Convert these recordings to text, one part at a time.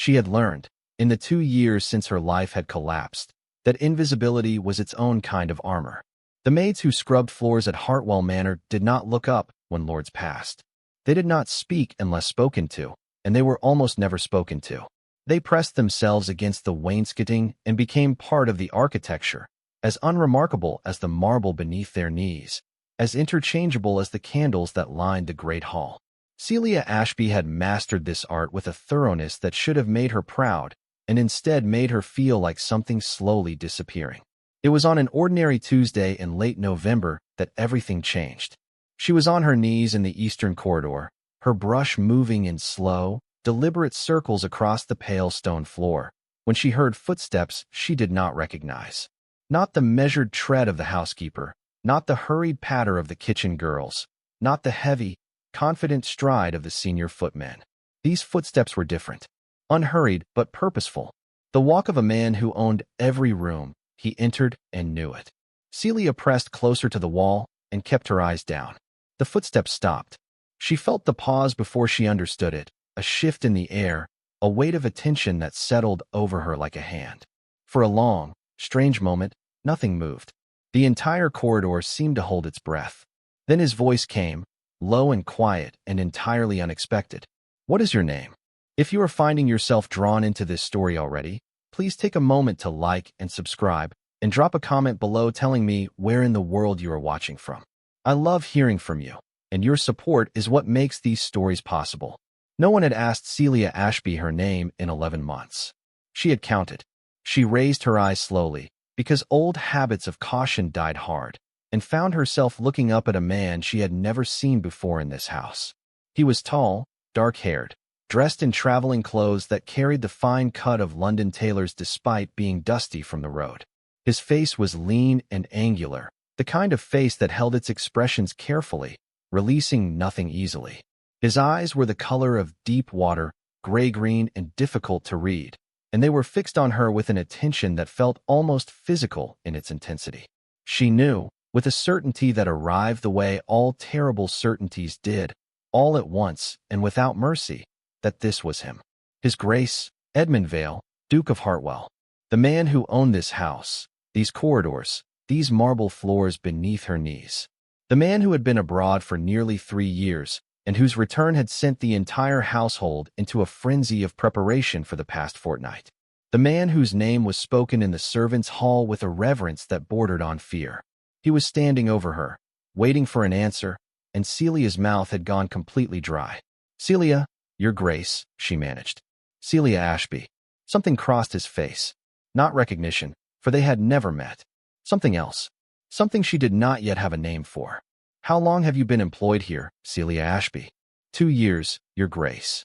She had learned, in the 2 years since her life had collapsed, that invisibility was its own kind of armor. The maids who scrubbed floors at Hartwell Manor did not look up when lords passed. They did not speak unless spoken to, and they were almost never spoken to. They pressed themselves against the wainscoting and became part of the architecture, as unremarkable as the marble beneath their knees, as interchangeable as the candles that lined the great hall. Celia Ashby had mastered this art with a thoroughness that should have made her proud, and instead made her feel like something slowly disappearing. It was on an ordinary Tuesday in late November that everything changed. She was on her knees in the eastern corridor, her brush moving in slow, deliberate circles across the pale stone floor, when she heard footsteps she did not recognize. Not the measured tread of the housekeeper, not the hurried patter of the kitchen girls, not the heavy, confident stride of the senior footman. These footsteps were different, unhurried but purposeful, the walk of a man who owned every room he entered and knew it. Celia pressed closer to the wall and kept her eyes down. The footsteps stopped. She felt the pause before she understood it, a shift in the air, a weight of attention that settled over her like a hand. For a long, strange moment, nothing moved. The entire corridor seemed to hold its breath. Then his voice came, low and quiet and entirely unexpected. "What is your name?" If you are finding yourself drawn into this story already, please take a moment to like and subscribe, and drop a comment below telling me where in the world you are watching from. I love hearing from you, and your support is what makes these stories possible. No one had asked Celia Ashby her name in 11 months. She had counted. She raised her eyes slowly, because old habits of caution died hard, and found herself looking up at a man she had never seen before in this house. He was tall, dark-haired, dressed in traveling clothes that carried the fine cut of London tailors despite being dusty from the road. His face was lean and angular, the kind of face that held its expressions carefully, releasing nothing easily. His eyes were the color of deep water, gray-green and difficult to read, and they were fixed on her with an attention that felt almost physical in its intensity. She knew, with a certainty that arrived the way all terrible certainties did, all at once and without mercy, that this was him. His Grace, Edmund Vale, Duke of Hartwell. The man who owned this house, these corridors, these marble floors beneath her knees. The man who had been abroad for nearly 3 years, and whose return had sent the entire household into a frenzy of preparation for the past fortnight. The man whose name was spoken in the servants' hall with a reverence that bordered on fear. He was standing over her, waiting for an answer, and Celia's mouth had gone completely dry. "Celia, Your Grace," she managed. "Celia Ashby." Something crossed his face. Not recognition, for they had never met. Something else. Something she did not yet have a name for. "How long have you been employed here, Celia Ashby?" 2 years, Your Grace."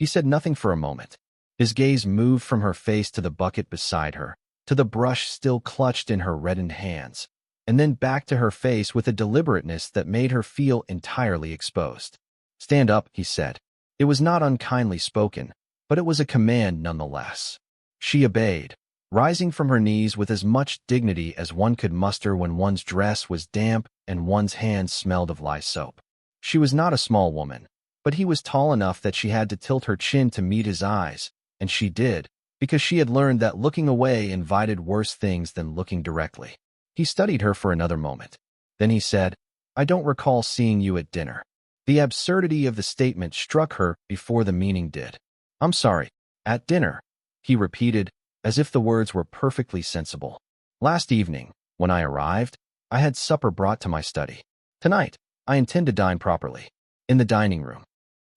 He said nothing for a moment. His gaze moved from her face to the bucket beside her, to the brush still clutched in her reddened hands, and then back to her face with a deliberateness that made her feel entirely exposed. "Stand up," he said. It was not unkindly spoken, but it was a command nonetheless. She obeyed, rising from her knees with as much dignity as one could muster when one's dress was damp and one's hands smelled of lye soap. She was not a small woman, but he was tall enough that she had to tilt her chin to meet his eyes, and she did, because she had learned that looking away invited worse things than looking directly. He studied her for another moment. Then he said, "I don't recall seeing you at dinner." The absurdity of the statement struck her before the meaning did. "I'm sorry, at dinner," he repeated, as if the words were perfectly sensible. "Last evening, when I arrived, I had supper brought to my study. Tonight, I intend to dine properly, in the dining room."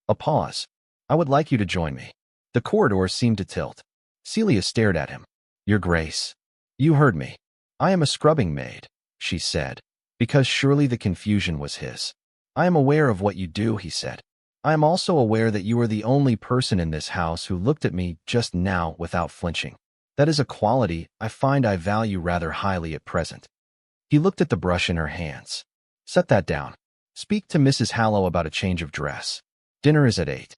A pause. "I would like you to join me." The corridor seemed to tilt. Celia stared at him. "Your Grace." "You heard me. I am a scrubbing maid," she said, because surely the confusion was his. "I am aware of what you do," he said. "I am also aware that you are the only person in this house who looked at me just now without flinching. That is a quality I find I value rather highly at present." He looked at the brush in her hands. "Set that down. Speak to Mrs. Hallow about a change of dress. Dinner is at 8.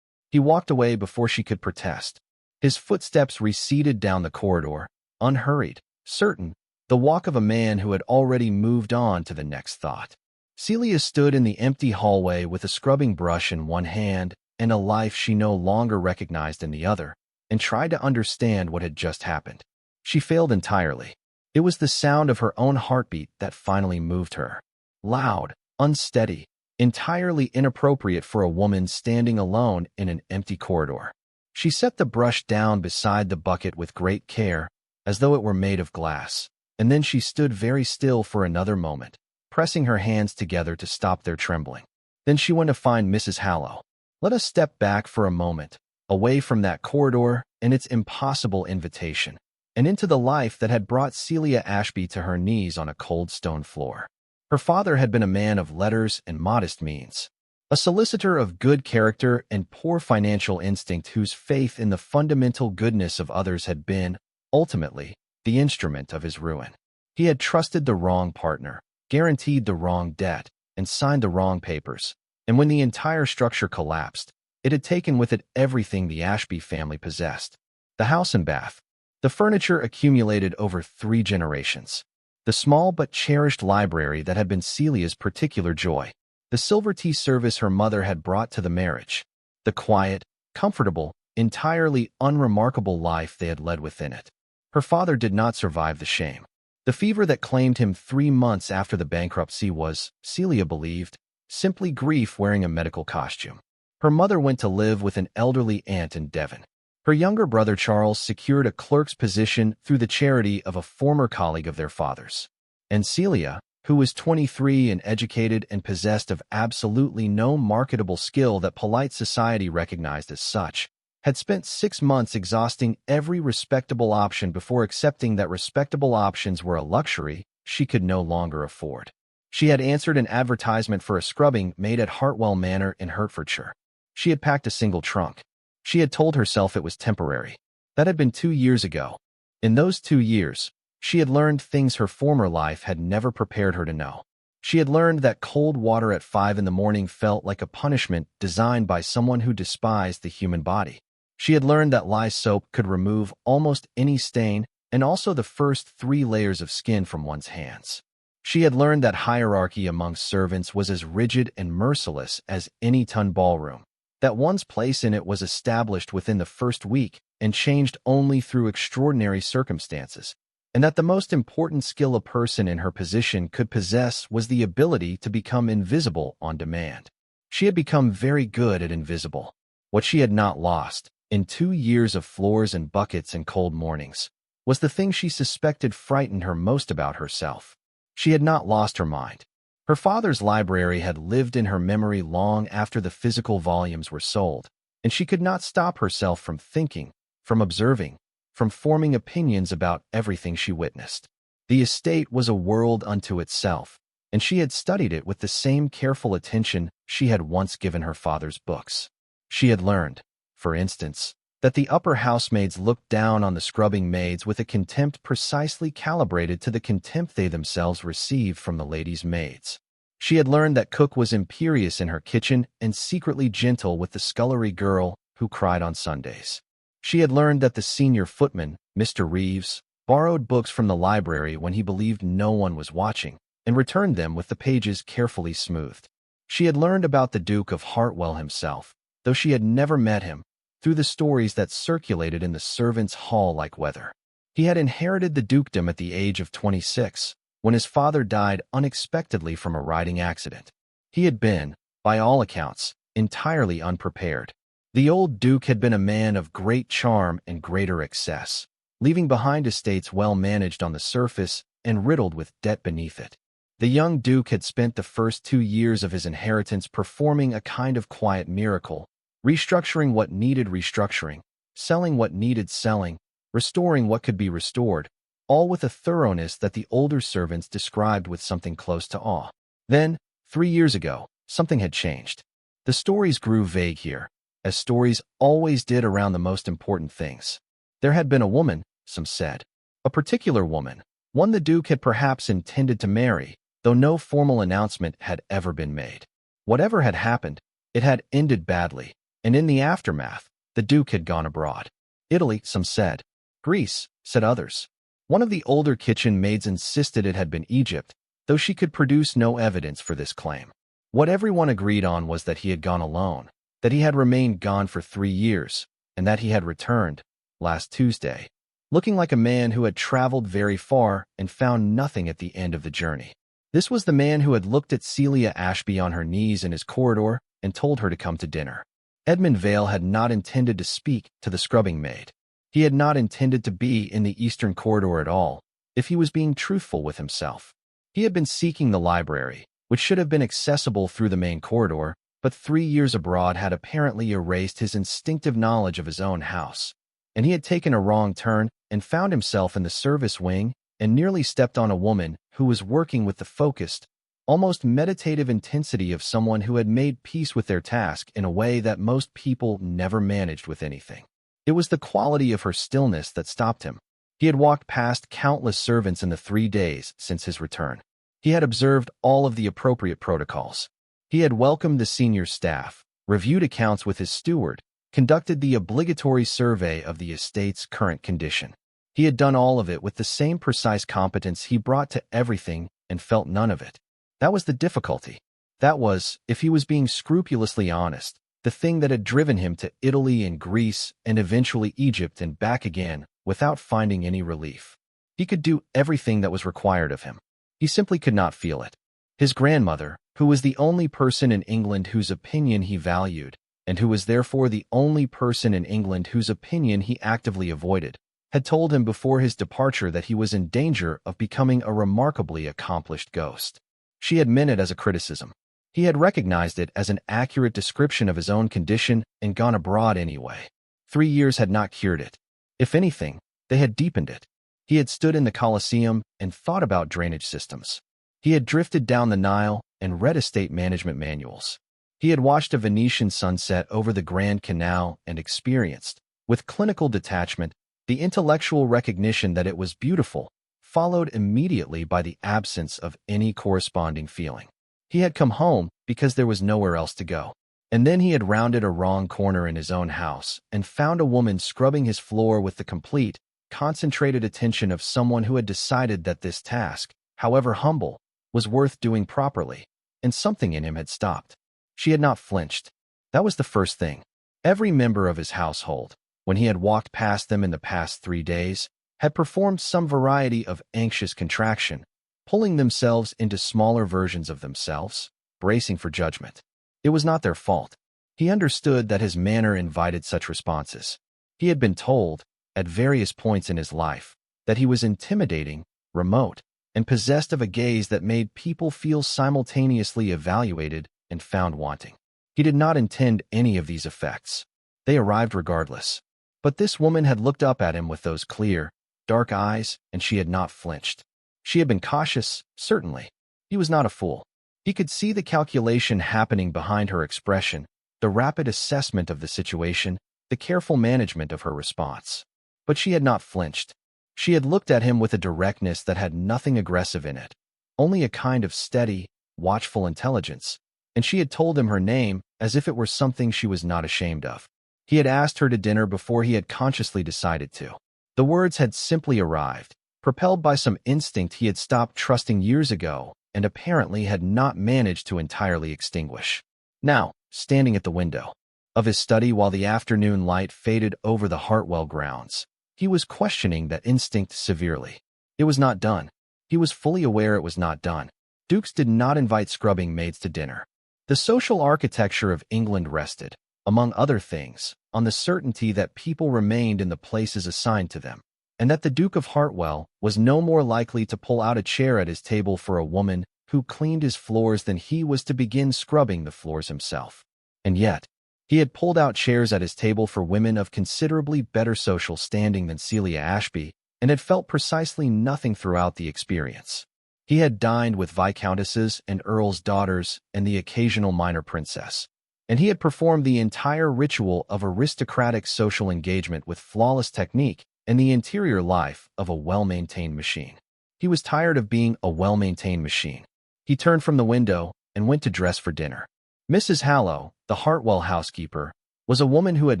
He walked away before she could protest. His footsteps receded down the corridor, unhurried, certain, the walk of a man who had already moved on to the next thought. Celia stood in the empty hallway with a scrubbing brush in one hand and a life she no longer recognized in the other, and tried to understand what had just happened. She failed entirely. It was the sound of her own heartbeat that finally moved her. Loud, unsteady, entirely inappropriate for a woman standing alone in an empty corridor. She set the brush down beside the bucket with great care, as though it were made of glass, and then she stood very still for another moment, pressing her hands together to stop their trembling. Then she went to find Mrs. Hallow. Let us step back for a moment, away from that corridor and its impossible invitation, and into the life that had brought Celia Ashby to her knees on a cold stone floor. Her father had been a man of letters and modest means, a solicitor of good character and poor financial instinct whose faith in the fundamental goodness of others had been, ultimately, the instrument of his ruin. He had trusted the wrong partner, guaranteed the wrong debt, and signed the wrong papers, and when the entire structure collapsed, it had taken with it everything the Ashby family possessed. The house and bath, the furniture accumulated over 3 generations, the small but cherished library that had been Celia's particular joy, the silver tea service her mother had brought to the marriage, the quiet, comfortable, entirely unremarkable life they had led within it. Her father did not survive the shame. The fever that claimed him 3 months after the bankruptcy was, Celia believed, simply grief wearing a medical costume. Her mother went to live with an elderly aunt in Devon. Her younger brother Charles secured a clerk's position through the charity of a former colleague of their father's. And Celia, who was 23 and educated and possessed of absolutely no marketable skill that polite society recognized as such, had spent 6 months exhausting every respectable option before accepting that respectable options were a luxury she could no longer afford. She had answered an advertisement for a scrubbing made at Hartwell Manor in Hertfordshire. She had packed a single trunk. She had told herself it was temporary. That had been 2 years ago. In those 2 years, she had learned things her former life had never prepared her to know. She had learned that cold water at 5 in the morning felt like a punishment designed by someone who despised the human body. She had learned that lye soap could remove almost any stain and also the first 3 layers of skin from one's hands. She had learned that hierarchy amongst servants was as rigid and merciless as any ton ballroom, that one's place in it was established within the first week and changed only through extraordinary circumstances, and that the most important skill a person in her position could possess was the ability to become invisible on demand. She had become very good at invisible. What she had not lost, in 2 years of floors and buckets and cold mornings, was the thing she suspected frightened her most about herself. She had not lost her mind. Her father's library had lived in her memory long after the physical volumes were sold, and she could not stop herself from thinking, from observing, from forming opinions about everything she witnessed. The estate was a world unto itself, and she had studied it with the same careful attention she had once given her father's books. She had learned, for instance, that the upper housemaids looked down on the scrubbing maids with a contempt precisely calibrated to the contempt they themselves received from the ladies' maids. She had learned that cook was imperious in her kitchen and secretly gentle with the scullery girl who cried on Sundays. She had learned that the senior footman, Mr. Reeves, borrowed books from the library when he believed no one was watching and returned them with the pages carefully smoothed. She had learned about the Duke of Hartwell himself, though she had never met him, through the stories that circulated in the servants' hall like weather. He had inherited the dukedom at the age of 26, when his father died unexpectedly from a riding accident. He had been, by all accounts, entirely unprepared. The old duke had been a man of great charm and greater excess, leaving behind estates well managed on the surface and riddled with debt beneath it. The young duke had spent the first 2 years of his inheritance performing a kind of quiet miracle, restructuring what needed restructuring, selling what needed selling, restoring what could be restored, all with a thoroughness that the older servants described with something close to awe. Then, 3 years ago, something had changed. The stories grew vague here, as stories always did around the most important things. There had been a woman, some said. A particular woman, one the Duke had perhaps intended to marry, though no formal announcement had ever been made. Whatever had happened, it had ended badly, and in the aftermath, the Duke had gone abroad. Italy, some said. Greece, said others. One of the older kitchen maids insisted it had been Egypt, though she could produce no evidence for this claim. What everyone agreed on was that he had gone alone, that he had remained gone for 3 years, and that he had returned, last Tuesday, looking like a man who had traveled very far and found nothing at the end of the journey. This was the man who had looked at Celia Ashby on her knees in his corridor and told her to come to dinner. Edmund Vale had not intended to speak to the scrubbing maid. He had not intended to be in the eastern corridor at all, if he was being truthful with himself. He had been seeking the library, which should have been accessible through the main corridor, but 3 years abroad had apparently erased his instinctive knowledge of his own house, and he had taken a wrong turn and found himself in the service wing and nearly stepped on a woman who was working with the focused, almost meditative intensity of someone who had made peace with their task in a way that most people never managed with anything. It was the quality of her stillness that stopped him. He had walked past countless servants in the 3 days since his return. He had observed all of the appropriate protocols. He had welcomed the senior staff, reviewed accounts with his steward, conducted the obligatory survey of the estate's current condition. He had done all of it with the same precise competence he brought to everything and felt none of it. That was the difficulty. That was, if he was being scrupulously honest, the thing that had driven him to Italy and Greece and eventually Egypt and back again without finding any relief. He could do everything that was required of him. He simply could not feel it. His grandmother, who was the only person in England whose opinion he valued, and who was therefore the only person in England whose opinion he actively avoided, had told him before his departure that he was in danger of becoming a remarkably accomplished ghost. She had meant it as a criticism. He had recognized it as an accurate description of his own condition and gone abroad anyway. 3 years had not cured it. If anything, they had deepened it. He had stood in the Colosseum and thought about drainage systems. He had drifted down the Nile and read estate management manuals. He had watched a Venetian sunset over the Grand Canal and experienced, with clinical detachment, the intellectual recognition that it was beautiful, followed immediately by the absence of any corresponding feeling. He had come home because there was nowhere else to go. And then he had rounded a wrong corner in his own house and found a woman scrubbing his floor with the complete, concentrated attention of someone who had decided that this task, however humble, was worth doing properly, and something in him had stopped. She had not flinched. That was the first thing. Every member of his household, when he had walked past them in the past 3 days, had performed some variety of anxious contraction, pulling themselves into smaller versions of themselves, bracing for judgment. It was not their fault. He understood that his manner invited such responses. He had been told, at various points in his life, that he was intimidating, remote, and possessed of a gaze that made people feel simultaneously evaluated and found wanting. He did not intend any of these effects. They arrived regardless. But this woman had looked up at him with those clear, dark eyes, and she had not flinched. She had been cautious, certainly. He was not a fool. He could see the calculation happening behind her expression, the rapid assessment of the situation, the careful management of her response. But she had not flinched. She had looked at him with a directness that had nothing aggressive in it, only a kind of steady, watchful intelligence, and she had told him her name as if it were something she was not ashamed of. He had asked her to dinner before he had consciously decided to. The words had simply arrived, propelled by some instinct he had stopped trusting years ago and apparently had not managed to entirely extinguish. Now, standing at the window of his study while the afternoon light faded over the Hartwell grounds, he was questioning that instinct severely. It was not done. He was fully aware it was not done. Dukes did not invite scrubbing maids to dinner. The social architecture of England rested, among other things, on the certainty that people remained in the places assigned to them, and that the Duke of Hartwell was no more likely to pull out a chair at his table for a woman who cleaned his floors than he was to begin scrubbing the floors himself. And yet, he had pulled out chairs at his table for women of considerably better social standing than Celia Ashby, and had felt precisely nothing throughout the experience. He had dined with viscountesses and earls' daughters and the occasional minor princess, and he had performed the entire ritual of aristocratic social engagement with flawless technique and the interior life of a well-maintained machine. He was tired of being a well-maintained machine. He turned from the window and went to dress for dinner. Mrs. Hallow, the Hartwell housekeeper, was a woman who had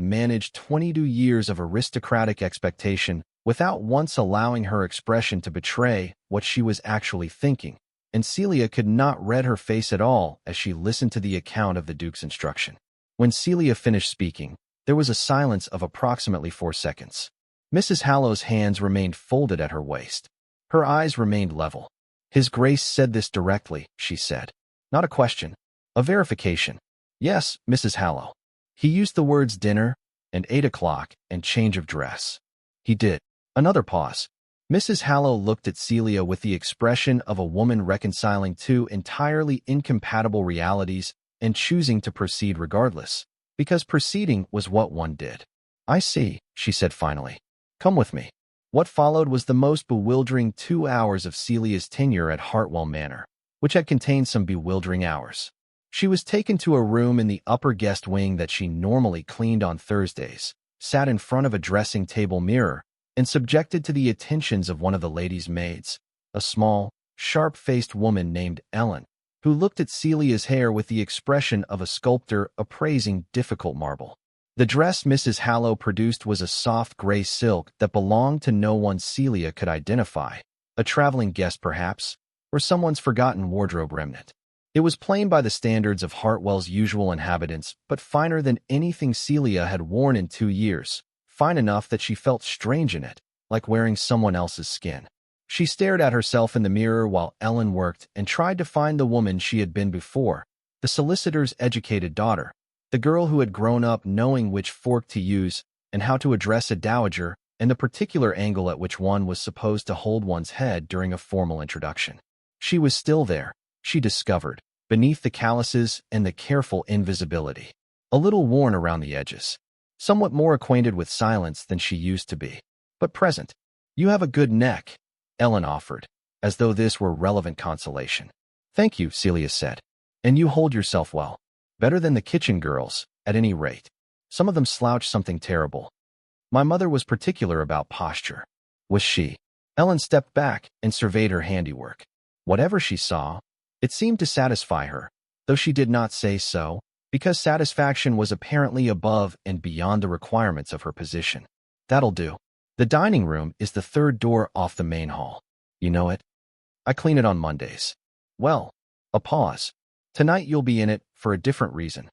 managed 22 years of aristocratic expectation without once allowing her expression to betray what she was actually thinking, and Celia could not read her face at all as she listened to the account of the Duke's instruction. When Celia finished speaking, there was a silence of approximately 4 seconds. Mrs. Hallow's hands remained folded at her waist. Her eyes remained level. "His Grace said this directly," she said. "Not a question. A verification." "Yes, Mrs. Hallow. He used the words dinner, and 8 o'clock, and change of dress." "He did." Another pause. Mrs. Hallow looked at Celia with the expression of a woman reconciling two entirely incompatible realities and choosing to proceed regardless, because proceeding was what one did. "I see," she said finally. "Come with me." What followed was the most bewildering 2 hours of Celia's tenure at Hartwell Manor, which had contained some bewildering hours. She was taken to a room in the upper guest wing that she normally cleaned on Thursdays, sat in front of a dressing table mirror, and subjected to the attentions of one of the ladies' maids, a small, sharp-faced woman named Ellen, who looked at Celia's hair with the expression of a sculptor appraising difficult marble. The dress Mrs. Hallow produced was a soft gray silk that belonged to no one Celia could identify, a traveling guest perhaps, or someone's forgotten wardrobe remnant. It was plain by the standards of Hartwell's usual inhabitants, but finer than anything Celia had worn in 2 years, fine enough that she felt strange in it, like wearing someone else's skin. She stared at herself in the mirror while Ellen worked and tried to find the woman she had been before, the solicitor's educated daughter, the girl who had grown up knowing which fork to use and how to address a dowager and the particular angle at which one was supposed to hold one's head during a formal introduction. She was still there, she discovered, beneath the calluses and the careful invisibility, a little worn around the edges, somewhat more acquainted with silence than she used to be, but present. "You have a good neck," Ellen offered, as though this were relevant consolation. "Thank you," Celia said. "And you hold yourself well. Better than the kitchen girls, at any rate. Some of them slouch something terrible. My mother was particular about posture." "Was she?" Ellen stepped back and surveyed her handiwork. Whatever she saw, it seemed to satisfy her, though she did not say so, because satisfaction was apparently above and beyond the requirements of her position. "That'll do. The dining room is the 3rd door off the main hall. You know it? I clean it on Mondays." "Well," a pause. "Tonight you'll be in it for a different reason."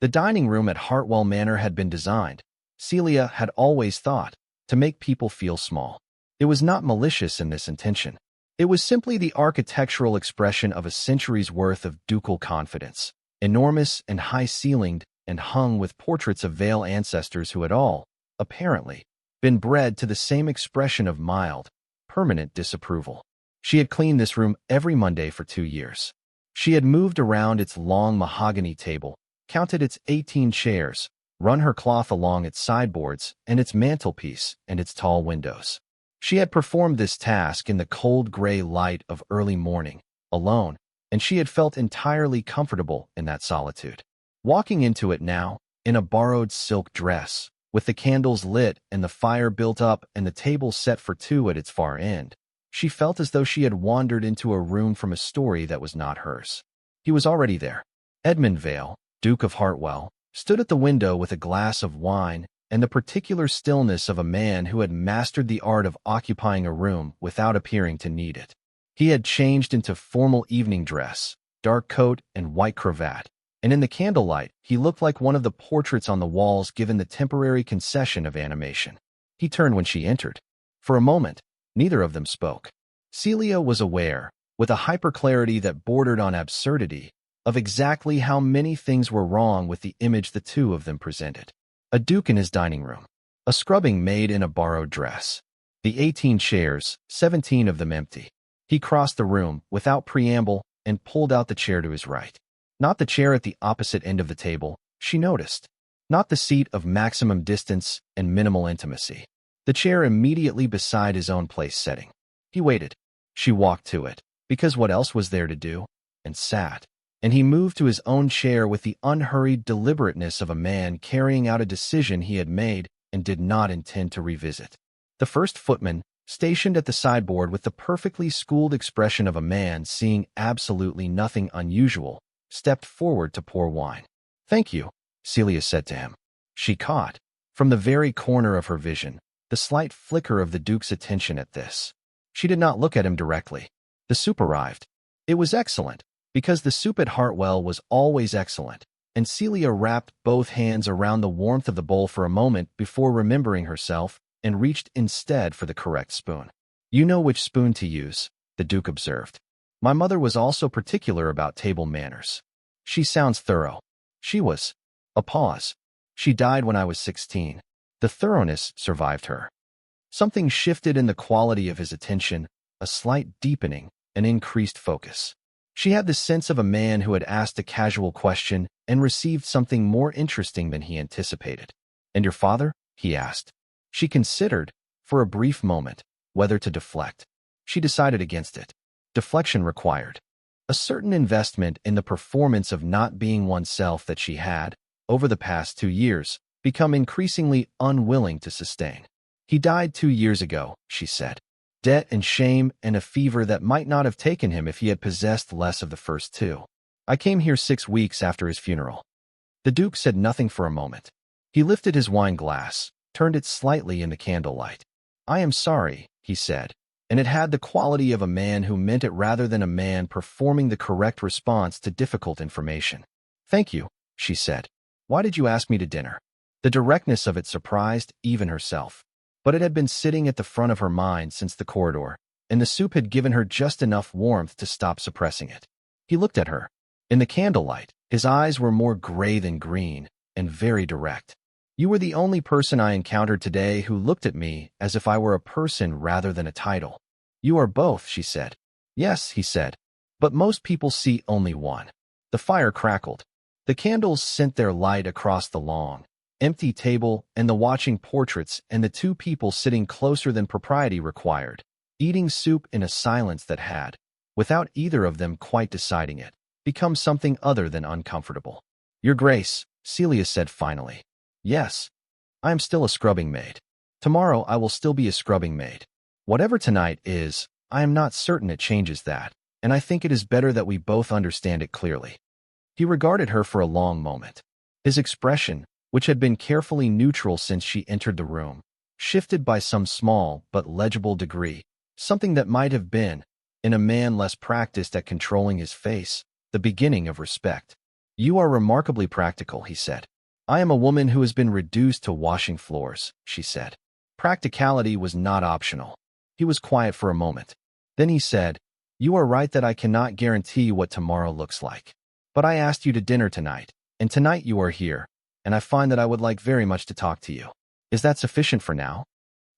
The dining room at Hartwell Manor had been designed, Celia had always thought, to make people feel small. It was not malicious in this intention. It was simply the architectural expression of a century's worth of ducal confidence, enormous and high-ceilinged and hung with portraits of Vale ancestors who had all, apparently, been bred to the same expression of mild, permanent disapproval. She had cleaned this room every Monday for 2 years. She had moved around its long mahogany table, counted its 18 chairs, run her cloth along its sideboards and its mantelpiece and its tall windows. She had performed this task in the cold gray light of early morning, alone, and she had felt entirely comfortable in that solitude. Walking into it now, in a borrowed silk dress, with the candles lit and the fire built up and the table set for 2 at its far end, she felt as though she had wandered into a room from a story that was not hers. He was already there. Edmund Vale, Duke of Hartwell, stood at the window with a glass of wine and the particular stillness of a man who had mastered the art of occupying a room without appearing to need it. He had changed into formal evening dress, dark coat and white cravat, and in the candlelight he looked like one of the portraits on the walls given the temporary concession of animation. He turned when she entered. For a moment, neither of them spoke. Celia was aware, with a hyperclarity that bordered on absurdity, of exactly how many things were wrong with the image the two of them presented. A duke in his dining room, a scrubbing maid in a borrowed dress, the 18 chairs, 17 of them empty. He crossed the room, without preamble, and pulled out the chair to his right. Not the chair at the opposite end of the table, she noticed. Not the seat of maximum distance and minimal intimacy. The chair immediately beside his own place setting. He waited. She walked to it, because what else was there to do? And sat. And he moved to his own chair with the unhurried deliberateness of a man carrying out a decision he had made and did not intend to revisit. The first footman, stationed at the sideboard with the perfectly schooled expression of a man seeing absolutely nothing unusual, stepped forward to pour wine. "Thank you," Celia said to him. She caught, from the very corner of her vision, the slight flicker of the Duke's attention at this. She did not look at him directly. The soup arrived. It was excellent, because the soup at Hartwell was always excellent, and Celia wrapped both hands around the warmth of the bowl for a moment before remembering herself and reached instead for the correct spoon. "You know which spoon to use," the Duke observed. "My mother was also particular about table manners. She sounds thorough." She was. A pause. "She died when I was 16. The thoroughness survived her." Something shifted in the quality of his attention, a slight deepening, an increased focus. She had the sense of a man who had asked a casual question and received something more interesting than he anticipated. "And your father?" he asked. She considered, for a brief moment, whether to deflect. She decided against it. Deflection required a certain investment in the performance of not being oneself that she had, over the past 2 years, become increasingly unwilling to sustain. "He died 2 years ago," she said. "Debt and shame and a fever that might not have taken him if he had possessed less of the first two. I came here 6 weeks after his funeral." The Duke said nothing for a moment. He lifted his wine glass, turned it slightly in the candlelight. "I am sorry," he said, and it had the quality of a man who meant it rather than a man performing the correct response to difficult information. "Thank you," she said. "Why did you ask me to dinner?" The directness of it surprised even herself. But it had been sitting at the front of her mind since the corridor, and the soup had given her just enough warmth to stop suppressing it. He looked at her. In the candlelight, his eyes were more gray than green, and very direct. "You were the only person I encountered today who looked at me as if I were a person rather than a title." "You are both," she said. "Yes," he said, "but most people see only one." The fire crackled. The candles sent their light across the long, empty table and the watching portraits and the 2 people sitting closer than propriety required, eating soup in a silence that had, without either of them quite deciding it, become something other than uncomfortable. "Your Grace," Celia said finally. "Yes. I am still a scrubbing maid. Tomorrow I will still be a scrubbing maid. Whatever tonight is, I am not certain it changes that, and I think it is better that we both understand it clearly." He regarded her for a long moment. His expression, which had been carefully neutral since she entered the room, shifted by some small but legible degree, something that might have been, in a man less practiced at controlling his face, the beginning of respect. "You are remarkably practical," he said. "I am a woman who has been reduced to washing floors," she said. Practicality was not optional. He was quiet for a moment. Then he said, "You are right that I cannot guarantee what tomorrow looks like. But I asked you to dinner tonight, and tonight you are here, and I find that I would like very much to talk to you. Is that sufficient for now?"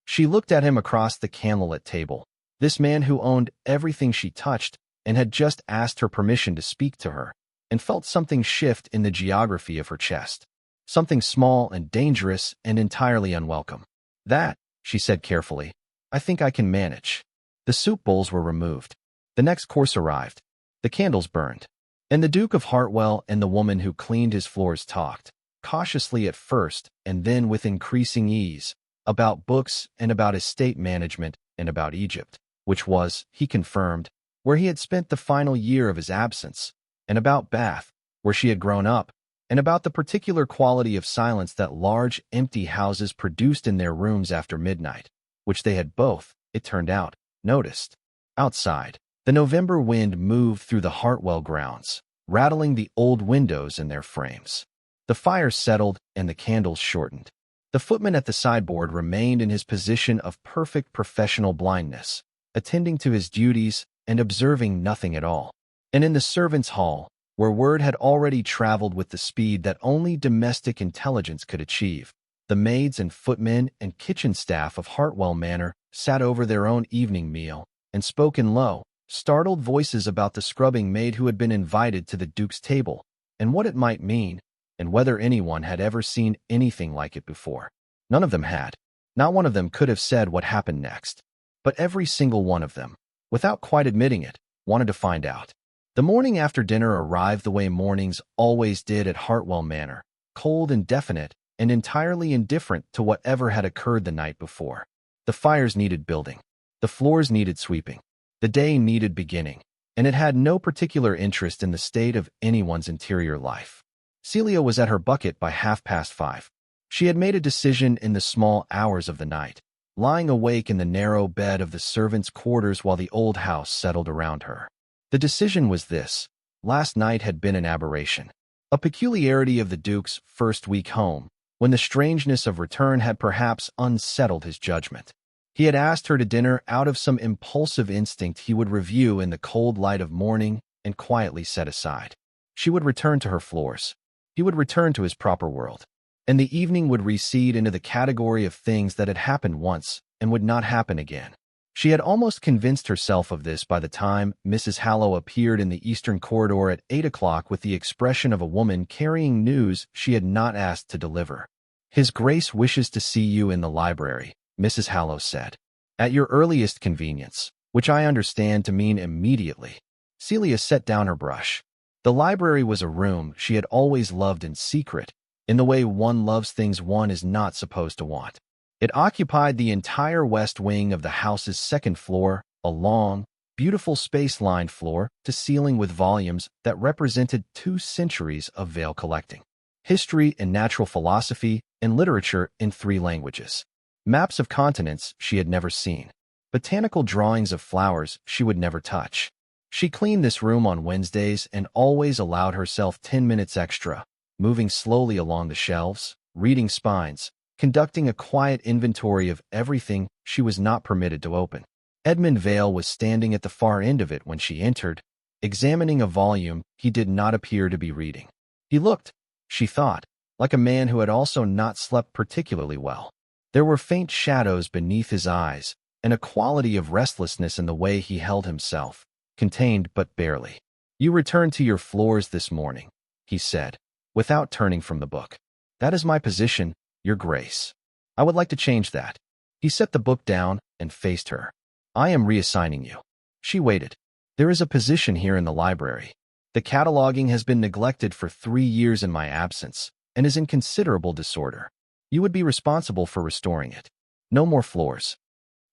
She looked at him across the candlelit table, this man who owned everything she touched and had just asked her permission to speak to her, and felt something shift in the geography of her chest. Something small and dangerous and entirely unwelcome. "That," she said carefully, "I think I can manage." The soup bowls were removed. The next course arrived. The candles burned. And the Duke of Hartwell and the woman who cleaned his floors talked, cautiously at first and then with increasing ease, about books and about estate management and about Egypt, which was, he confirmed, where he had spent the final year of his absence, and about Bath, where she had grown up, and about the particular quality of silence that large, empty houses produced in their rooms after midnight, which they had both, it turned out, noticed. Outside, the November wind moved through the Hartwell grounds, rattling the old windows in their frames. The fire settled and the candles shortened. The footman at the sideboard remained in his position of perfect professional blindness, attending to his duties and observing nothing at all. And in the servants' hall, where word had already traveled with the speed that only domestic intelligence could achieve, the maids and footmen and kitchen staff of Hartwell Manor sat over their own evening meal and spoke in low, startled voices about the scrubbing maid who had been invited to the Duke's table, and what it might mean, and whether anyone had ever seen anything like it before. None of them had. Not one of them could have said what happened next. But every single one of them, without quite admitting it, wanted to find out. The morning after dinner arrived the way mornings always did at Hartwell Manor, cold and definite, and entirely indifferent to whatever had occurred the night before. The fires needed building. The floors needed sweeping. The day needed beginning, and it had no particular interest in the state of anyone's interior life. Celia was at her bucket by 5:30. She had made a decision in the small hours of the night, lying awake in the narrow bed of the servants' quarters while the old house settled around her. The decision was this: last night had been an aberration, a peculiarity of the Duke's first week home, when the strangeness of return had perhaps unsettled his judgment. He had asked her to dinner out of some impulsive instinct he would review in the cold light of morning and quietly set aside. She would return to her floors. He would return to his proper world. And the evening would recede into the category of things that had happened once and would not happen again. She had almost convinced herself of this by the time Mrs. Hallow appeared in the eastern corridor at 8 o'clock with the expression of a woman carrying news she had not asked to deliver. "His Grace wishes to see you in the library," Mrs. Hallow said. "At your earliest convenience," which I understand to mean immediately. Celia set down her brush. The library was a room she had always loved in secret, in the way one loves things one is not supposed to want. It occupied the entire west wing of the house's second floor, a long, beautiful space-lined floor to ceiling with volumes that represented 2 centuries of Vale collecting. History and natural philosophy and literature in 3 languages. Maps of continents she had never seen. Botanical drawings of flowers she would never touch. She cleaned this room on Wednesdays and always allowed herself 10 minutes extra, moving slowly along the shelves, reading spines, conducting a quiet inventory of everything she was not permitted to open. Edmund Vale was standing at the far end of it when she entered, examining a volume he did not appear to be reading. He looked, she thought, like a man who had also not slept particularly well. There were faint shadows beneath his eyes, and a quality of restlessness in the way he held himself, contained but barely. "You returned to your floors this morning," he said, without turning from the book. "That is my position, Your Grace. I would like to change that." He set the book down and faced her. "I am reassigning you." She waited. "There is a position here in the library. The cataloging has been neglected for 3 years in my absence and is in considerable disorder. You would be responsible for restoring it. No more floors."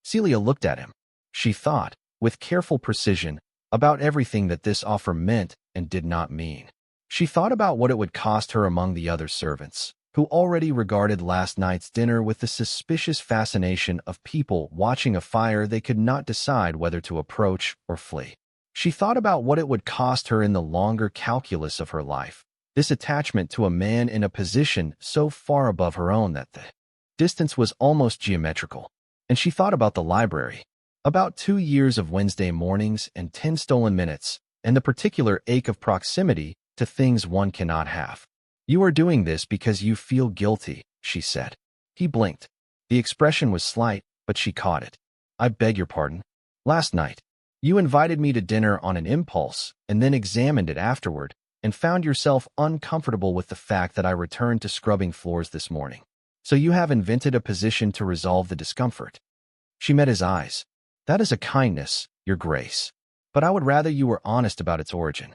Celia looked at him. She thought, with careful precision, about everything that this offer meant and did not mean. She thought about what it would cost her among the other servants, who already regarded last night's dinner with the suspicious fascination of people watching a fire they could not decide whether to approach or flee. She thought about what it would cost her in the longer calculus of her life, this attachment to a man in a position so far above her own that the distance was almost geometrical. And she thought about the library, about 2 years of Wednesday mornings and 10 stolen minutes, and the particular ache of proximity to things one cannot have. "You are doing this because you feel guilty," she said. He blinked. The expression was slight, but she caught it. "I beg your pardon. Last night, you invited me to dinner on an impulse and then examined it afterward and found yourself uncomfortable with the fact that I returned to scrubbing floors this morning. So you have invented a position to resolve the discomfort." She met his eyes. "That is a kindness, Your Grace. But I would rather you were honest about its origin."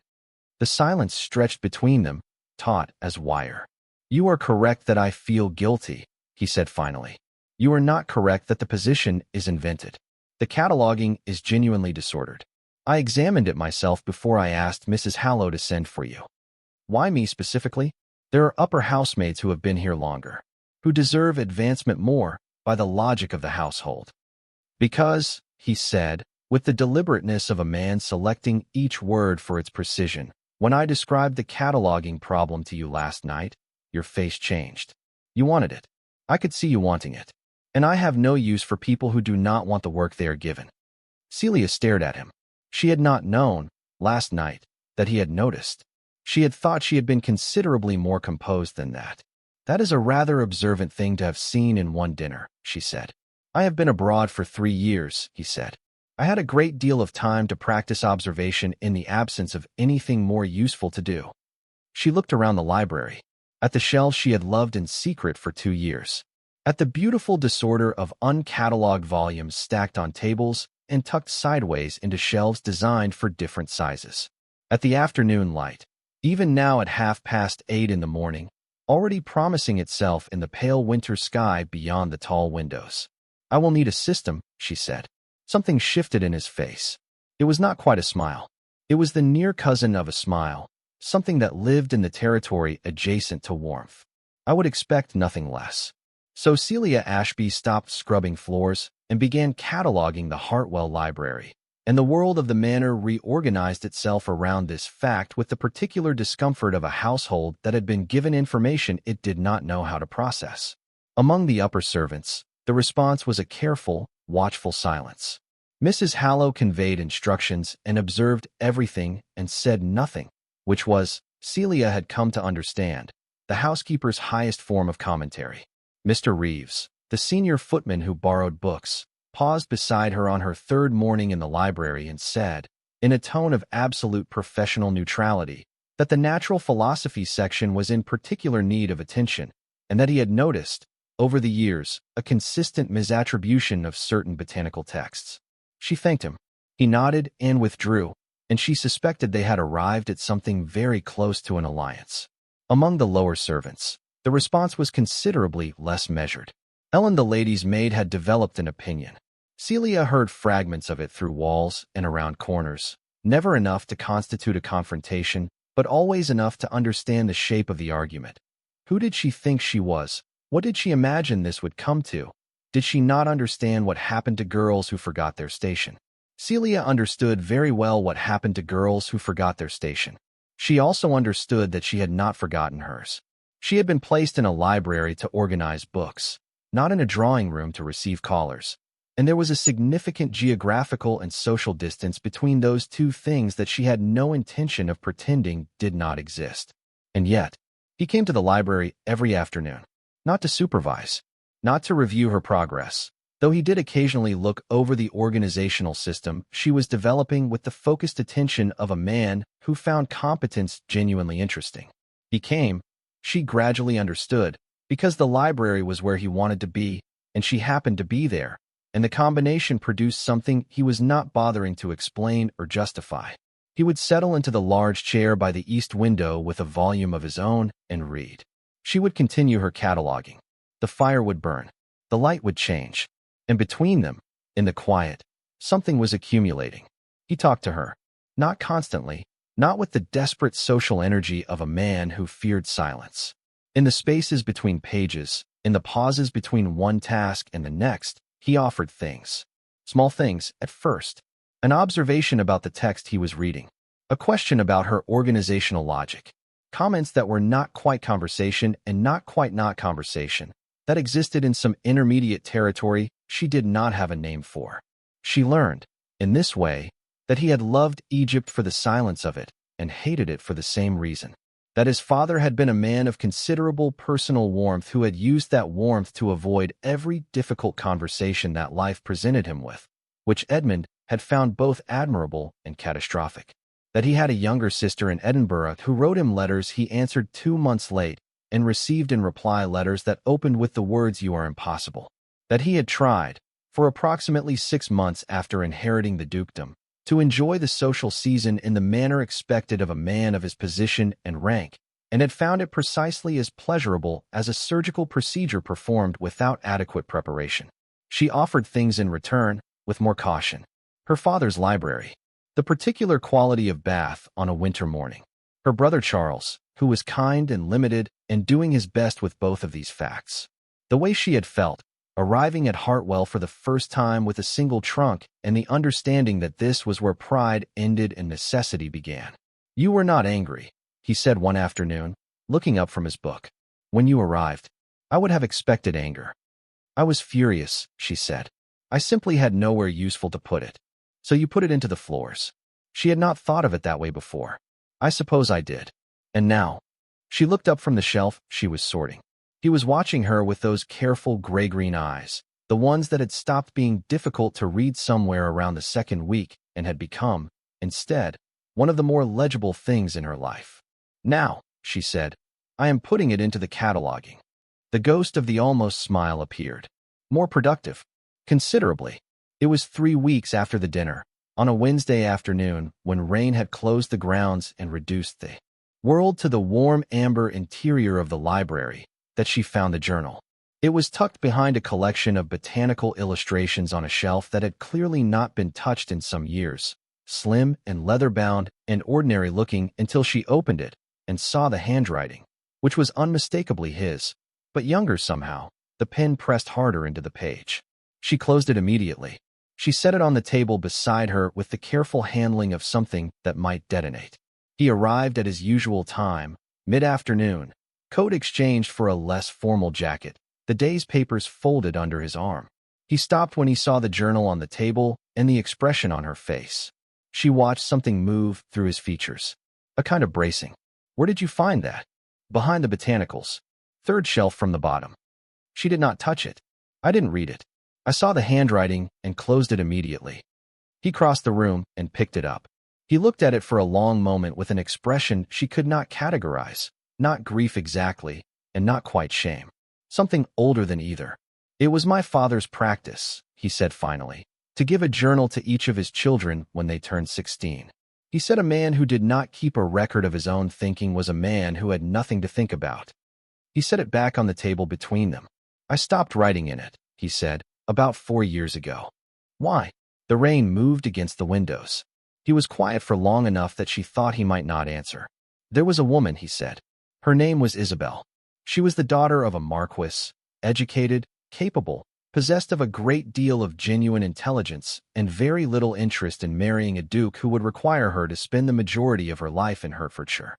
The silence stretched between them, taut as wire. "You are correct that I feel guilty," he said finally. "You are not correct that the position is invented. The cataloging is genuinely disordered. I examined it myself before I asked Mrs. Hallow to send for you." "Why me specifically?" "There are upper housemaids who have been here longer, who deserve advancement more by the logic of the household." "Because," he said, with the deliberateness of a man selecting each word for its precision, "when I described the cataloging problem to you last night, your face changed. You wanted it. I could see you wanting it. And I have no use for people who do not want the work they are given." Celia stared at him. She had not known, last night, that he had noticed. She had thought she had been considerably more composed than that. "That is a rather observant thing to have seen in one dinner," she said. "I have been abroad for 3 years," he said. "I had a great deal of time to practice observation in the absence of anything more useful to do." She looked around the library, at the shelves she had loved in secret for 2 years, at the beautiful disorder of uncatalogued volumes stacked on tables and tucked sideways into shelves designed for different sizes, at the afternoon light, even now at 8:30 in the morning, already promising itself in the pale winter sky beyond the tall windows. "I will need a system," she said. Something shifted in his face. It was not quite a smile. It was the near cousin of a smile, something that lived in the territory adjacent to warmth. "I would expect nothing less." So Celia Ashby stopped scrubbing floors and began cataloging the Hartwell Library. and the world of the manor reorganized itself around this fact with the particular discomfort of a household that had been given information it did not know how to process. Among the upper servants, the response was a careful, watchful silence. Mrs. Hallow conveyed instructions and observed everything and said nothing, which was, Celia had come to understand, the housekeeper's highest form of commentary. Mr. Reeves, the senior footman who borrowed books, paused beside her on her third morning in the library and said, in a tone of absolute professional neutrality, that the natural philosophy section was in particular need of attention, and that he had noticed, over the years, a consistent misattribution of certain botanical texts. She thanked him. He nodded and withdrew, and she suspected they had arrived at something very close to an alliance. Among the lower servants, the response was considerably less measured. Ellen the lady's maid had developed an opinion. Celia heard fragments of it through walls and around corners, never enough to constitute a confrontation, but always enough to understand the shape of the argument. Who did she think she was? What did she imagine this would come to? Did she not understand what happened to girls who forgot their station? Celia understood very well what happened to girls who forgot their station. She also understood that she had not forgotten hers. She had been placed in a library to organize books, not in a drawing room to receive callers. And there was a significant geographical and social distance between those two things that she had no intention of pretending did not exist. And yet, he came to the library every afternoon, not to supervise, not to review her progress, though he did occasionally look over the organizational system she was developing with the focused attention of a man who found competence genuinely interesting. He came, she gradually understood, because the library was where he wanted to be, and she happened to be there, and the combination produced something he was not bothering to explain or justify. He would settle into the large chair by the east window with a volume of his own and read. She would continue her cataloging. The fire would burn. The light would change. And between them, in the quiet, something was accumulating. He talked to her. Not constantly, not with the desperate social energy of a man who feared silence. In the spaces between pages, in the pauses between one task and the next, he offered things. Small things, at first. An observation about the text he was reading. A question about her organizational logic. Comments that were not quite conversation and not quite not conversation, that existed in some intermediate territory she did not have a name for. She learned, in this way, that he had loved Egypt for the silence of it and hated it for the same reason. That his father had been a man of considerable personal warmth who had used that warmth to avoid every difficult conversation that life presented him with, which Edmund had found both admirable and catastrophic. That he had a younger sister in Edinburgh who wrote him letters he answered 2 months late and received in reply letters that opened with the words "You are impossible." That he had tried, for approximately 6 months after inheriting the dukedom, to enjoy the social season in the manner expected of a man of his position and rank, and had found it precisely as pleasurable as a surgical procedure performed without adequate preparation. She offered things in return, with more caution. Her father's library. The particular quality of Bath on a winter morning. Her brother Charles, who was kind and limited and doing his best with both of these facts. The way she had felt, arriving at Hartwell for the first time with a single trunk and the understanding that this was where pride ended and necessity began. "You were not angry," he said one afternoon, looking up from his book. "When you arrived, I would have expected anger." "I was furious," she said. "I simply had nowhere useful to put it. So you put it into the floors." She had not thought of it that way before. "I suppose I did. And now?" She looked up from the shelf she was sorting. He was watching her with those careful gray-green eyes, the ones that had stopped being difficult to read somewhere around the second week and had become, instead, one of the more legible things in her life. "Now," she said, "I am putting it into the cataloging." The ghost of the almost smile appeared. More productive. Considerably. It was 3 weeks after the dinner, on a Wednesday afternoon when rain had closed the grounds and reduced the world to the warm amber interior of the library, that she found the journal. It was tucked behind a collection of botanical illustrations on a shelf that had clearly not been touched in some years, slim and leather-bound and ordinary-looking until she opened it and saw the handwriting, which was unmistakably his, but younger somehow. The pen pressed harder into the page. She closed it immediately. She set it on the table beside her with the careful handling of something that might detonate. He arrived at his usual time, mid-afternoon, coat exchanged for a less formal jacket, the day's papers folded under his arm. He stopped when he saw the journal on the table and the expression on her face. She watched something move through his features. A kind of bracing. Where did you find that? Behind the botanicals. Third shelf from the bottom. She did not touch it. I didn't read it. I saw the handwriting and closed it immediately. He crossed the room and picked it up. He looked at it for a long moment with an expression she could not categorize, not grief exactly, and not quite shame. Something older than either. It was my father's practice, he said finally, to give a journal to each of his children when they turned 16. He said a man who did not keep a record of his own thinking was a man who had nothing to think about. He set it back on the table between them. I stopped writing in it, he said, about 4 years ago. Why? The rain moved against the windows. He was quiet for long enough that she thought he might not answer. There was a woman, he said. Her name was Isabel. She was the daughter of a marquis, educated, capable, possessed of a great deal of genuine intelligence, and very little interest in marrying a duke who would require her to spend the majority of her life in Hertfordshire.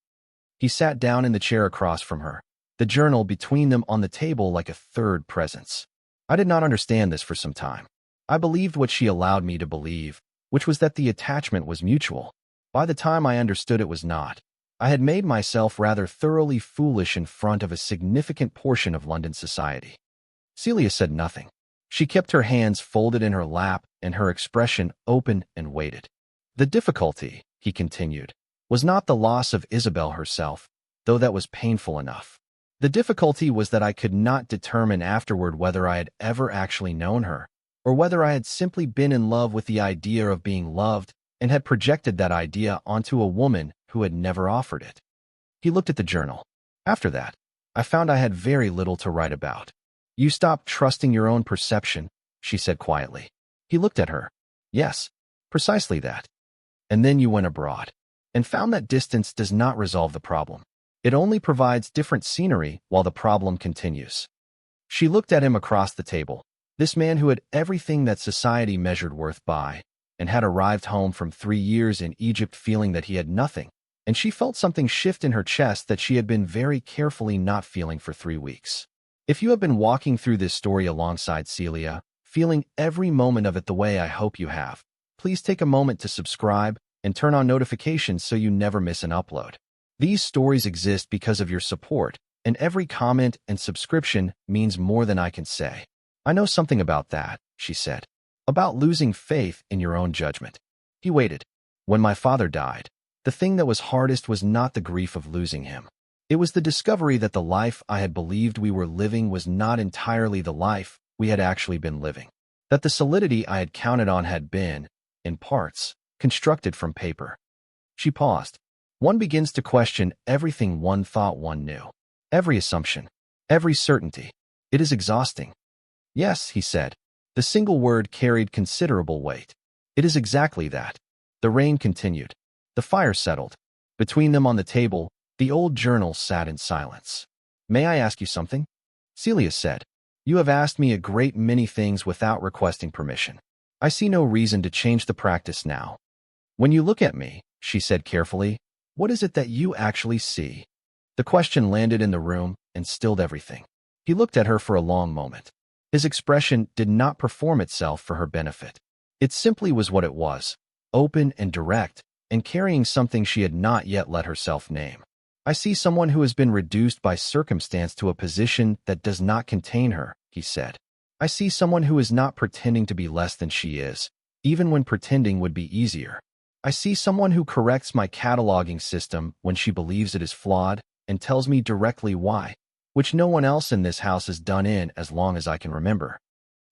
He sat down in the chair across from her, the journal between them on the table like a third presence. I did not understand this for some time. I believed what she allowed me to believe, which was that the attachment was mutual. By the time I understood it was not, I had made myself rather thoroughly foolish in front of a significant portion of London society. Celia said nothing. She kept her hands folded in her lap and her expression open and waited. The difficulty, he continued, was not the loss of Isabel herself, though that was painful enough. The difficulty was that I could not determine afterward whether I had ever actually known her, or whether I had simply been in love with the idea of being loved and had projected that idea onto a woman who had never offered it. He looked at the journal. After that, I found I had very little to write about. You stopped trusting your own perception, she said quietly. He looked at her. Yes, precisely that. And then you went abroad, and found that distance does not resolve the problem. It only provides different scenery while the problem continues. She looked at him across the table, this man who had everything that society measured worth by, and had arrived home from 3 years in Egypt feeling that he had nothing, and she felt something shift in her chest that she had been very carefully not feeling for 3 weeks. If you have been walking through this story alongside Celia, feeling every moment of it the way I hope you have, please take a moment to subscribe and turn on notifications so you never miss an upload. These stories exist because of your support, and every comment and subscription means more than I can say. I know something about that, she said. About losing faith in your own judgment. He waited. When my father died, the thing that was hardest was not the grief of losing him. It was the discovery that the life I had believed we were living was not entirely the life we had actually been living. That the solidity I had counted on had been, in parts, constructed from paper. She paused. One begins to question everything one thought one knew. Every assumption. Every certainty. It is exhausting. Yes, he said. The single word carried considerable weight. It is exactly that. The rain continued. The fire settled. Between them on the table, the old journal sat in silence. May I ask you something? Celia said. You have asked me a great many things without requesting permission. I see no reason to change the practice now. When you look at me, she said carefully, what is it that you actually see? The question landed in the room and stilled everything. He looked at her for a long moment. His expression did not perform itself for her benefit. It simply was what it was, open and direct, and carrying something she had not yet let herself name. I see someone who has been reduced by circumstance to a position that does not contain her, he said. I see someone who is not pretending to be less than she is, even when pretending would be easier. I see someone who corrects my cataloging system when she believes it is flawed and tells me directly why, which no one else in this house has done in as long as I can remember.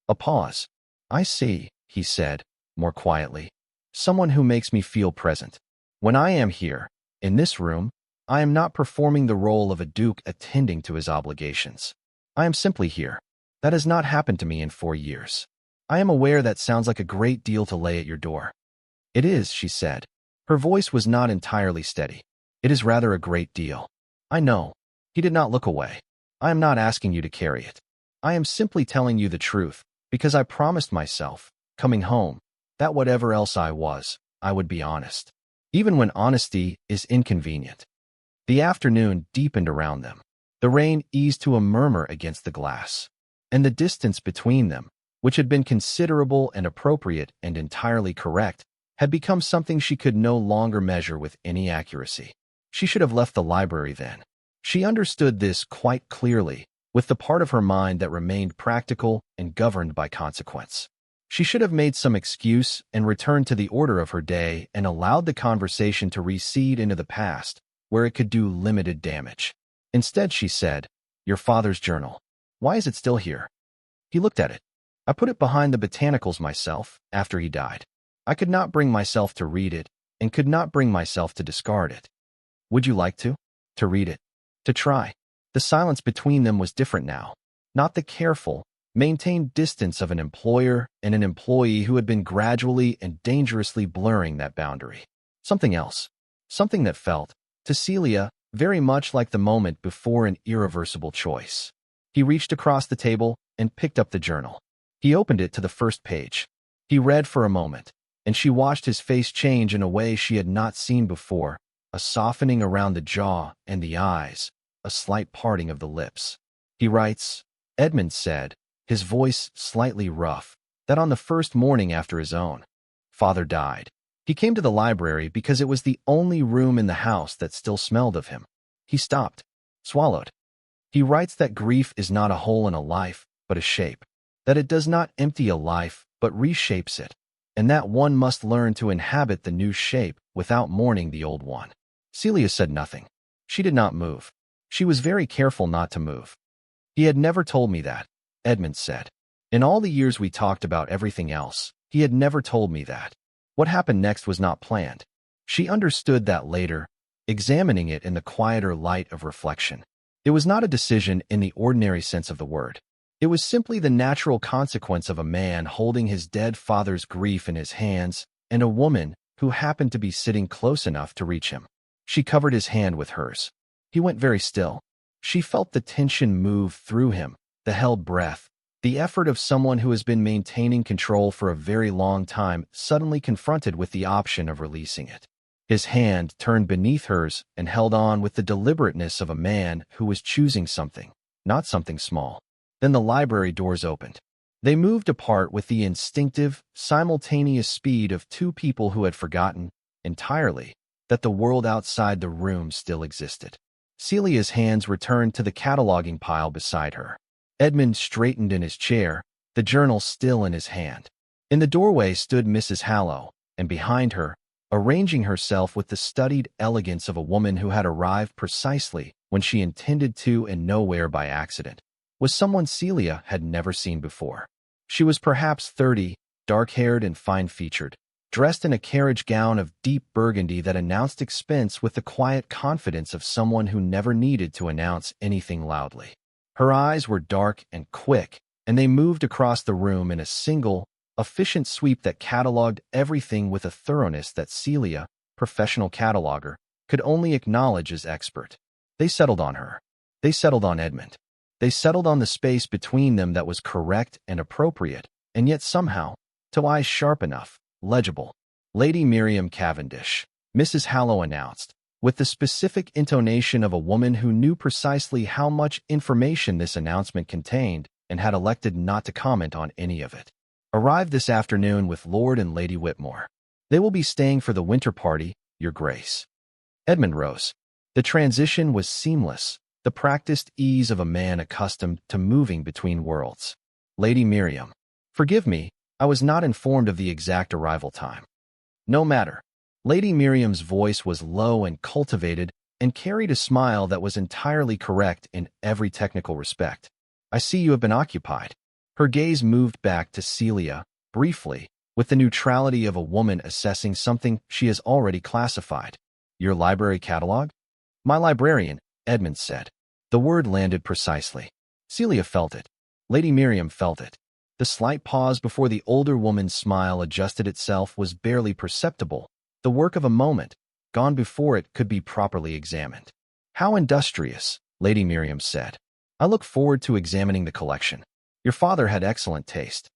A pause. I see, he said, more quietly. Someone who makes me feel present. When I am here, in this room, I am not performing the role of a duke attending to his obligations. I am simply here. That has not happened to me in 4 years. I am aware that sounds like a great deal to lay at your door. It is, she said. Her voice was not entirely steady. It is rather a great deal. I know. He did not look away. I am not asking you to carry it. I am simply telling you the truth, because I promised myself, coming home, that whatever else I was, I would be honest. Even when honesty is inconvenient. The afternoon deepened around them. The rain eased to a murmur against the glass. And the distance between them, which had been considerable and appropriate and entirely correct, had become something she could no longer measure with any accuracy. She should have left the library then. She understood this quite clearly, with the part of her mind that remained practical and governed by consequence. She should have made some excuse and returned to the order of her day and allowed the conversation to recede into the past, where it could do limited damage. Instead, she said, "Your father's journal. Why is it still here?" He looked at it. "I put it behind the botanicals myself, after he died. I could not bring myself to read it, and could not bring myself to discard it." "Would you like to? To read it? To try?" The silence between them was different now. Not the careful, maintained distance of an employer and an employee who had been gradually and dangerously blurring that boundary. Something else. Something that felt, to Celia, very much like the moment before an irreversible choice. He reached across the table and picked up the journal. He opened it to the first page. He read for a moment, and she watched his face change in a way she had not seen before, a softening around the jaw and the eyes, a slight parting of the lips. He writes, Edmund said, his voice slightly rough, that on the first morning after his own father died, he came to the library because it was the only room in the house that still smelled of him. He stopped, swallowed. He writes that grief is not a hole in a life, but a shape, that it does not empty a life, but reshapes it, and that one must learn to inhabit the new shape without mourning the old one. Celia said nothing. She did not move. She was very careful not to move. "He had never told me that," Edmund said. "In all the years we talked about everything else, he had never told me that. What happened next was not planned." She understood that later, examining it in the quieter light of reflection. It was not a decision in the ordinary sense of the word. It was simply the natural consequence of a man holding his dead father's grief in his hands and a woman who happened to be sitting close enough to reach him. She covered his hand with hers. He went very still. She felt the tension move through him, the held breath, the effort of someone who has been maintaining control for a very long time, suddenly confronted with the option of releasing it. His hand turned beneath hers and held on with the deliberateness of a man who was choosing something, not something small. Then the library doors opened. They moved apart with the instinctive, simultaneous speed of two people who had forgotten, entirely, that the world outside the room still existed. Celia's hands returned to the cataloging pile beside her. Edmund straightened in his chair, the journal still in his hand. In the doorway stood Mrs. Hallow, and behind her, arranging herself with the studied elegance of a woman who had arrived precisely when she intended to and nowhere by accident, was someone Celia had never seen before. She was perhaps 30, dark-haired and fine-featured, dressed in a carriage gown of deep burgundy that announced expense with the quiet confidence of someone who never needed to announce anything loudly. Her eyes were dark and quick, and they moved across the room in a single, efficient sweep that catalogued everything with a thoroughness that Celia, professional cataloger, could only acknowledge as expert. They settled on her. They settled on Edmund. They settled on the space between them that was correct and appropriate, and yet somehow, to eyes sharp enough, legible. "Lady Miriam Cavendish," Mrs. Hallow announced, with the specific intonation of a woman who knew precisely how much information this announcement contained and had elected not to comment on any of it. "Arrived this afternoon with Lord and Lady Whitmore. They will be staying for the winter party, Your Grace." Edmund rose. The transition was seamless, the practiced ease of a man accustomed to moving between worlds. "Lady Miriam. Forgive me, I was not informed of the exact arrival time." "No matter." Lady Miriam's voice was low and cultivated and carried a smile that was entirely correct in every technical respect. "I see you have been occupied." Her gaze moved back to Celia, briefly, with the neutrality of a woman assessing something she has already classified. "Your library catalog?" "My librarian," Edmund said. The word landed precisely. Celia felt it. Lady Miriam felt it. The slight pause before the older woman's smile adjusted itself was barely perceptible, the work of a moment, gone before it could be properly examined. "How industrious," Lady Miriam said. "I look forward to examining the collection. Your father had excellent taste."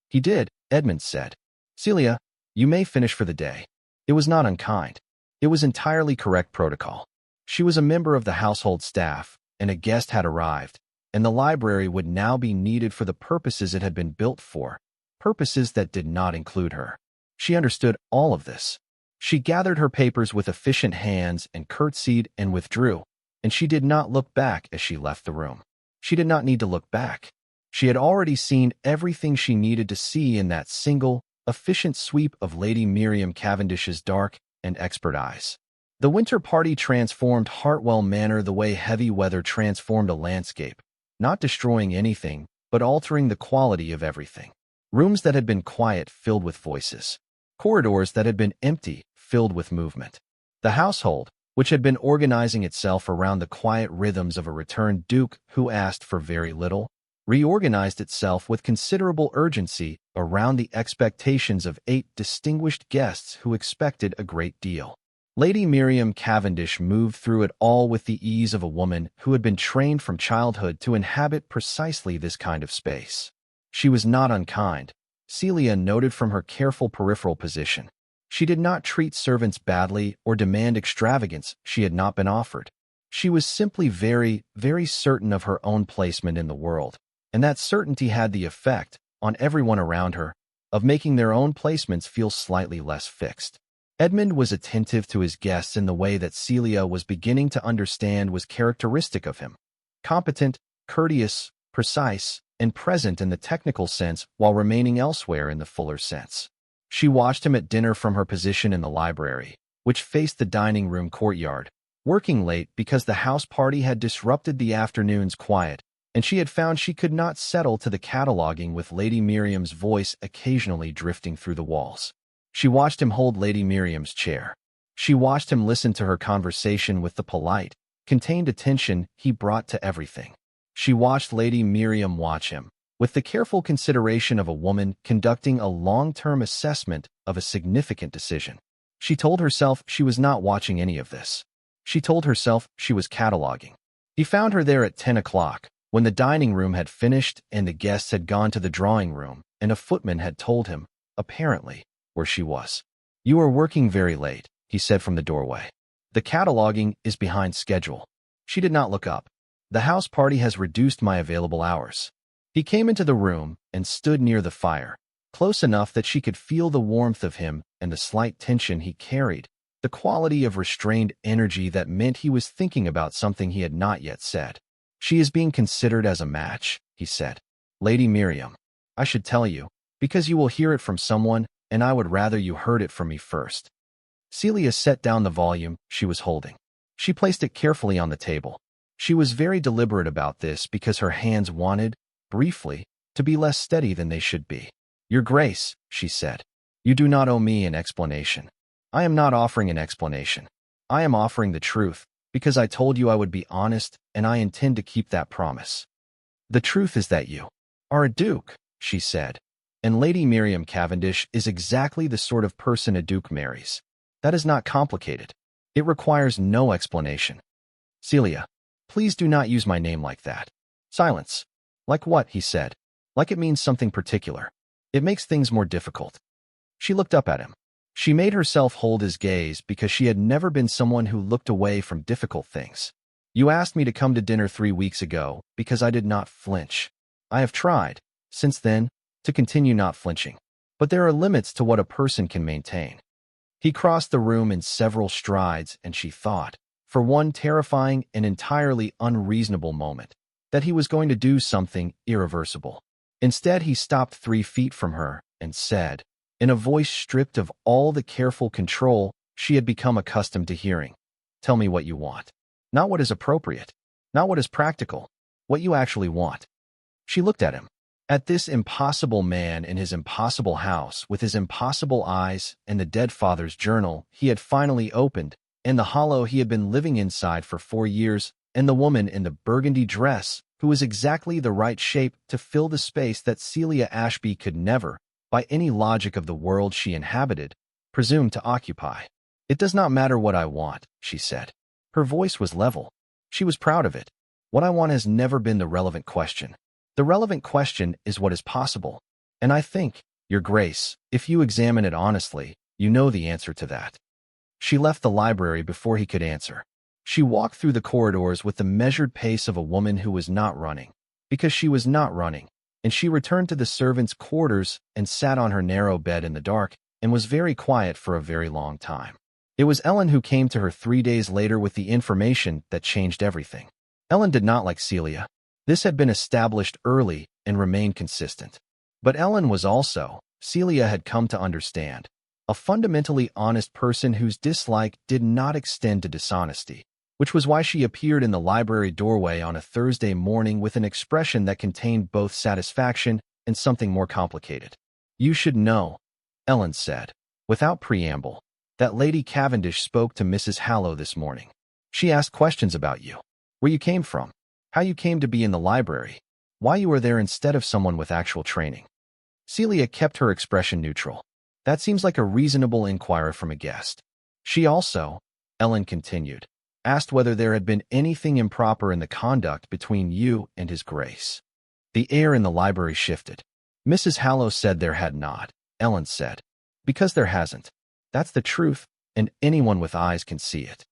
"He did," Edmund said. Celia, you may finish for the day. It was not unkind. It was entirely correct protocol. She was a member of the household staff, and a guest had arrived, and the library would now be needed for the purposes it had been built for, purposes that did not include her. She understood all of this. She gathered her papers with efficient hands and curtsied and withdrew, and she did not look back as she left the room. She did not need to look back. She had already seen everything she needed to see in that single, efficient sweep of Lady Miriam Cavendish's dark and expert eyes. The winter party transformed Hartwell Manor the way heavy weather transformed a landscape, not destroying anything, but altering the quality of everything. Rooms that had been quiet filled with voices. Corridors that had been empty filled with movement. The household, which had been organizing itself around the quiet rhythms of a returned duke who asked for very little, reorganized itself with considerable urgency around the expectations of 8 distinguished guests who expected a great deal. Lady Miriam Cavendish moved through it all with the ease of a woman who had been trained from childhood to inhabit precisely this kind of space. She was not unkind, Celia noted from her careful peripheral position. She did not treat servants badly or demand extravagance she had not been offered. She was simply very, very certain of her own placement in the world, and that certainty had the effect, on everyone around her, of making their own placements feel slightly less fixed. Edmund was attentive to his guests in the way that Celia was beginning to understand was characteristic of him. Competent, courteous, precise, and present in the technical sense while remaining elsewhere in the fuller sense. She watched him at dinner from her position in the library, which faced the dining room courtyard, working late because the house party had disrupted the afternoon's quiet, and she had found she could not settle to the cataloging with Lady Miriam's voice occasionally drifting through the walls. She watched him hold Lady Miriam's chair. She watched him listen to her conversation with the polite, contained attention he brought to everything. She watched Lady Miriam watch him, with the careful consideration of a woman conducting a long-term assessment of a significant decision. She told herself she was not watching any of this. She told herself she was cataloging. He found her there at 10 o'clock, when the dining room had finished and the guests had gone to the drawing room, and a footman had told him, apparently, where she was. You are working very late, he said from the doorway. The cataloging is behind schedule. She did not look up. The house party has reduced my available hours. He came into the room and stood near the fire, close enough that she could feel the warmth of him and the slight tension he carried, the quality of restrained energy that meant he was thinking about something he had not yet said. She is being considered as a match, he said. Lady Miriam, I should tell you, because you will hear it from someone, and I would rather you heard it from me first. Celia set down the volume she was holding. She placed it carefully on the table. She was very deliberate about this because her hands wanted, briefly, to be less steady than they should be. Your Grace, she said, you do not owe me an explanation. I am not offering an explanation. I am offering the truth, because I told you I would be honest, and I intend to keep that promise. The truth is that you are a duke, she said, and Lady Miriam Cavendish is exactly the sort of person a duke marries. That is not complicated. It requires no explanation. Celia, please do not use my name like that. Silence. Like what, he said. Like it means something particular. It makes things more difficult. She looked up at him. She made herself hold his gaze because she had never been someone who looked away from difficult things. You asked me to come to dinner 3 weeks ago because I did not flinch. I have tried, since then, to continue not flinching. But there are limits to what a person can maintain. He crossed the room in several strides, and she thought, for one terrifying and entirely unreasonable moment, that he was going to do something irreversible. Instead, he stopped 3 feet from her and said, in a voice stripped of all the careful control she had become accustomed to hearing, tell me what you want. Not what is appropriate, not what is practical, what you actually want. She looked at him. At this impossible man in his impossible house with his impossible eyes and the dead father's journal he had finally opened, and the hollow he had been living inside for 4 years, and the woman in the burgundy dress who was exactly the right shape to fill the space that Celia Ashby could never, by any logic of the world she inhabited, presume to occupy. It does not matter what I want, she said. Her voice was level. She was proud of it. What I want has never been the relevant question. The relevant question is what is possible. And I think, Your Grace, if you examine it honestly, you know the answer to that. She left the library before he could answer. She walked through the corridors with the measured pace of a woman who was not running, because she was not running, and she returned to the servants' quarters and sat on her narrow bed in the dark and was very quiet for a very long time. It was Ellen who came to her 3 days later with the information that changed everything. Ellen did not like Celia. This had been established early and remained consistent. But Ellen was also, Celia had come to understand, a fundamentally honest person whose dislike did not extend to dishonesty, which was why she appeared in the library doorway on a Thursday morning with an expression that contained both satisfaction and something more complicated. You should know, Ellen said, without preamble, that Lady Cavendish spoke to Mrs. Hallow this morning. She asked questions about you, where you came from, how you came to be in the library, why you were there instead of someone with actual training. Celia kept her expression neutral. That seems like a reasonable inquiry from a guest. She also, Ellen continued, asked whether there had been anything improper in the conduct between you and His Grace. The air in the library shifted. Mrs. Hallow said there had not, Ellen said. Because there hasn't. That's the truth, and anyone with eyes can see it.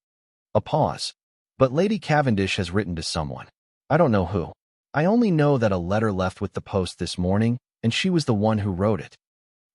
A pause. But Lady Cavendish has written to someone. I don't know who. I only know that a letter left with the post this morning, and she was the one who wrote it.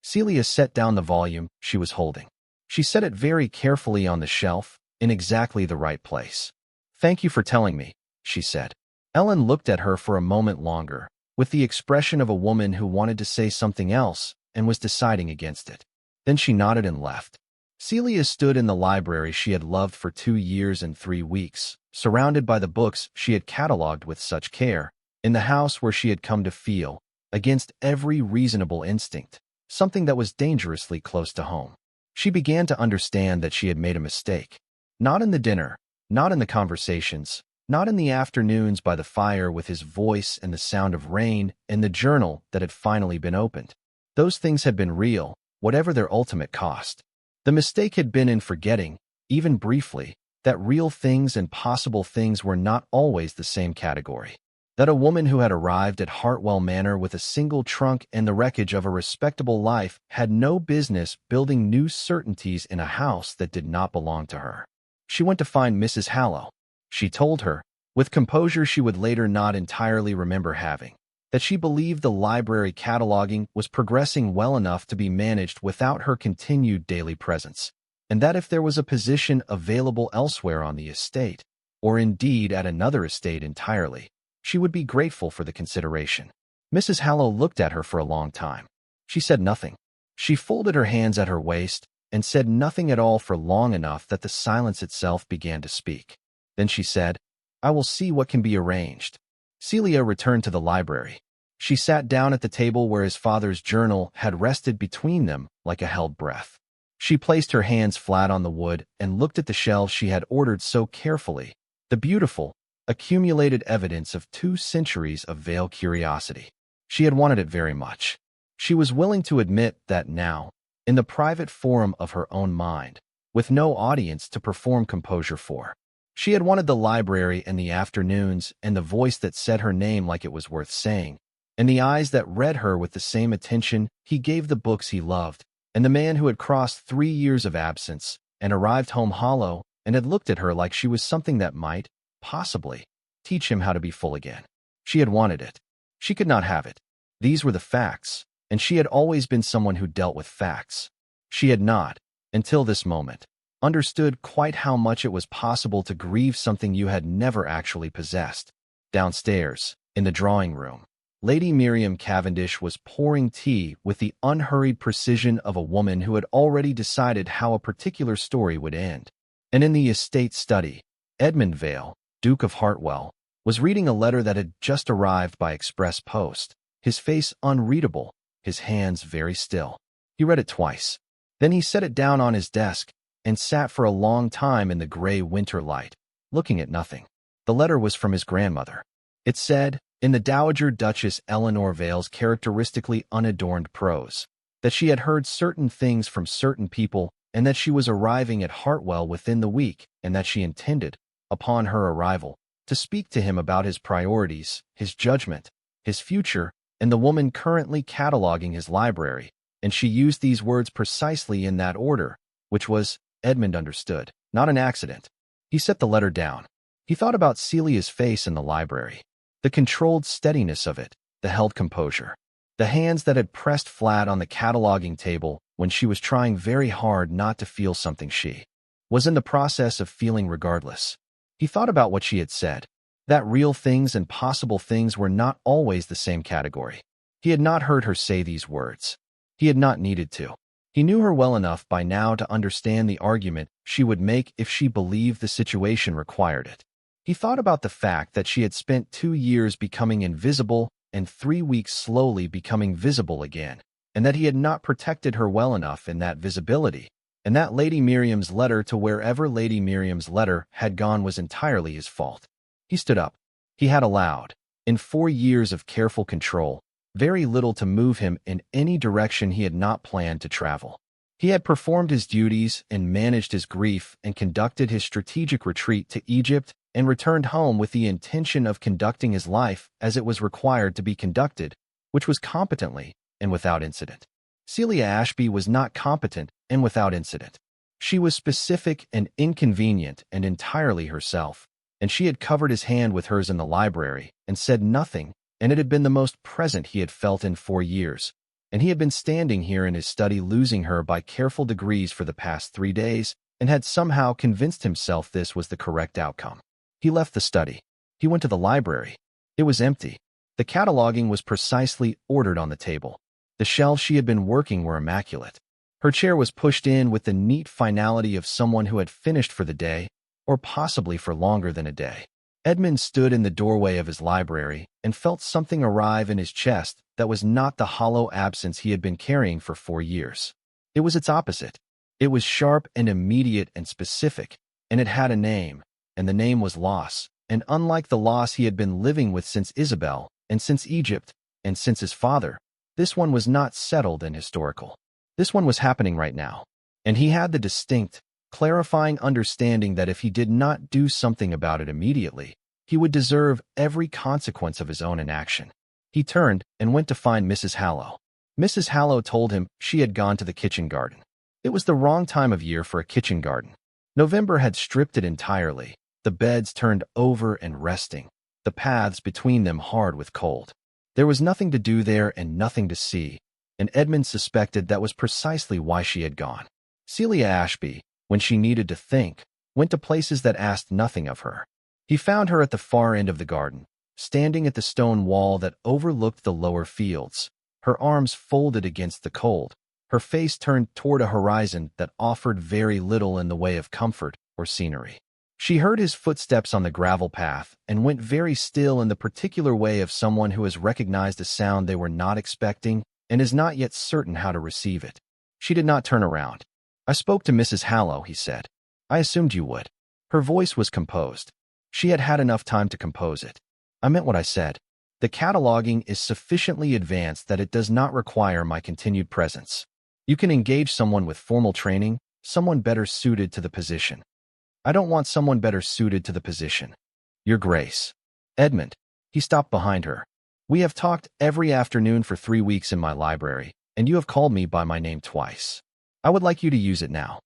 Celia set down the volume she was holding. She set it very carefully on the shelf, in exactly the right place. Thank you for telling me, she said. Ellen looked at her for a moment longer, with the expression of a woman who wanted to say something else and was deciding against it. Then she nodded and left. Celia stood in the library she had loved for 2 years and 3 weeks, surrounded by the books she had catalogued with such care, in the house where she had come to feel, against every reasonable instinct, something that was dangerously close to home. She began to understand that she had made a mistake. Not in the dinner, not in the conversations, not in the afternoons by the fire with his voice and the sound of rain and the journal that had finally been opened. Those things had been real, whatever their ultimate cost. The mistake had been in forgetting, even briefly, that real things and possible things were not always the same category. That a woman who had arrived at Hartwell Manor with a single trunk and the wreckage of a respectable life had no business building new certainties in a house that did not belong to her. She went to find Mrs. Hallow. She told her, with composure she would later not entirely remember having, that she believed the library cataloging was progressing well enough to be managed without her continued daily presence, and that if there was a position available elsewhere on the estate, or indeed at another estate entirely, she would be grateful for the consideration. Mrs. Hallow looked at her for a long time. She said nothing. She folded her hands at her waist and said nothing at all for long enough that the silence itself began to speak. Then she said, I will see what can be arranged. Celia returned to the library. She sat down at the table where his father's journal had rested between them like a held breath. She placed her hands flat on the wood and looked at the shelves she had ordered so carefully, the beautiful, accumulated evidence of 2 centuries of Vale curiosity. She had wanted it very much. She was willing to admit that now, in the private forum of her own mind, with no audience to perform composure for, she had wanted the library and the afternoons and the voice that said her name like it was worth saying, and the eyes that read her with the same attention he gave the books he loved, and the man who had crossed 3 years of absence and arrived home hollow and had looked at her like she was something that might, possibly, teach him how to be full again. She had wanted it. She could not have it. These were the facts, and she had always been someone who dealt with facts. She had not, until this moment, understood quite how much it was possible to grieve something you had never actually possessed. Downstairs, in the drawing room, Lady Miriam Cavendish was pouring tea with the unhurried precision of a woman who had already decided how a particular story would end. And in the estate study, Edmund Vale, Duke of Hartwell, was reading a letter that had just arrived by express post, his face unreadable, his hands very still. He read it twice. Then he set it down on his desk and sat for a long time in the gray winter light, looking at nothing. The letter was from his grandmother. It said, in the Dowager Duchess Eleanor Vale's characteristically unadorned prose, that she had heard certain things from certain people and that she was arriving at Hartwell within the week and that she intended, upon her arrival, to speak to him about his priorities, his judgment, his future, and the woman currently cataloging his library, and she used these words precisely in that order, which was, Edmund understood, not an accident. He set the letter down. He thought about Celia's face in the library, the controlled steadiness of it, the held composure, the hands that had pressed flat on the cataloging table when she was trying very hard not to feel something she was in the process of feeling regardless. He thought about what she had said, that real things and possible things were not always the same category. He had not heard her say these words. He had not needed to. He knew her well enough by now to understand the argument she would make if she believed the situation required it. He thought about the fact that she had spent 2 years becoming invisible and 3 weeks slowly becoming visible again, and that he had not protected her well enough in that visibility, and that Lady Miriam's letter to wherever Lady Miriam's letter had gone was entirely his fault. He stood up. He had allowed, in 4 years of careful control, very little to move him in any direction he had not planned to travel. He had performed his duties and managed his grief and conducted his strategic retreat to Egypt and returned home with the intention of conducting his life as it was required to be conducted, which was competently and without incident. Celia Ashby was not competent and without incident. She was specific and inconvenient and entirely herself, and she had covered his hand with hers in the library and said nothing, and it had been the most present he had felt in 4 years, and he had been standing here in his study losing her by careful degrees for the past 3 days, and had somehow convinced himself this was the correct outcome. He left the study. He went to the library. It was empty. The cataloging was precisely ordered on the table. The shelves she had been working were immaculate. Her chair was pushed in with the neat finality of someone who had finished for the day, or possibly for longer than a day. Edmund stood in the doorway of his library and felt something arrive in his chest that was not the hollow absence he had been carrying for 4 years. It was its opposite. It was sharp and immediate and specific, and it had a name, and the name was loss, and unlike the loss he had been living with since Isabel, and since Egypt, and since his father, this one was not settled and historical. This one was happening right now, and he had the distinct, clarifying understanding that if he did not do something about it immediately, he would deserve every consequence of his own inaction. He turned and went to find Mrs. Hallow. Mrs. Hallow told him she had gone to the kitchen garden. It was the wrong time of year for a kitchen garden. November had stripped it entirely, the beds turned over and resting, the paths between them hard with cold. There was nothing to do there and nothing to see, and Edmund suspected that was precisely why she had gone. Celia Ashby, when she needed to think, went to places that asked nothing of her. He found her at the far end of the garden, standing at the stone wall that overlooked the lower fields, her arms folded against the cold, her face turned toward a horizon that offered very little in the way of comfort or scenery. She heard his footsteps on the gravel path and went very still in the particular way of someone who has recognized a sound they were not expecting and is not yet certain how to receive it. She did not turn around. "I spoke to Mrs. Hallow," he said. "I assumed you would." Her voice was composed. She had had enough time to compose it. "I meant what I said. The cataloging is sufficiently advanced that it does not require my continued presence. You can engage someone with formal training, someone better suited to the position." "I don't want someone better suited to the position, Your Grace." "Edmund." He stopped behind her. "We have talked every afternoon for 3 weeks in my library, and you have called me by my name twice. I would like you to use it now."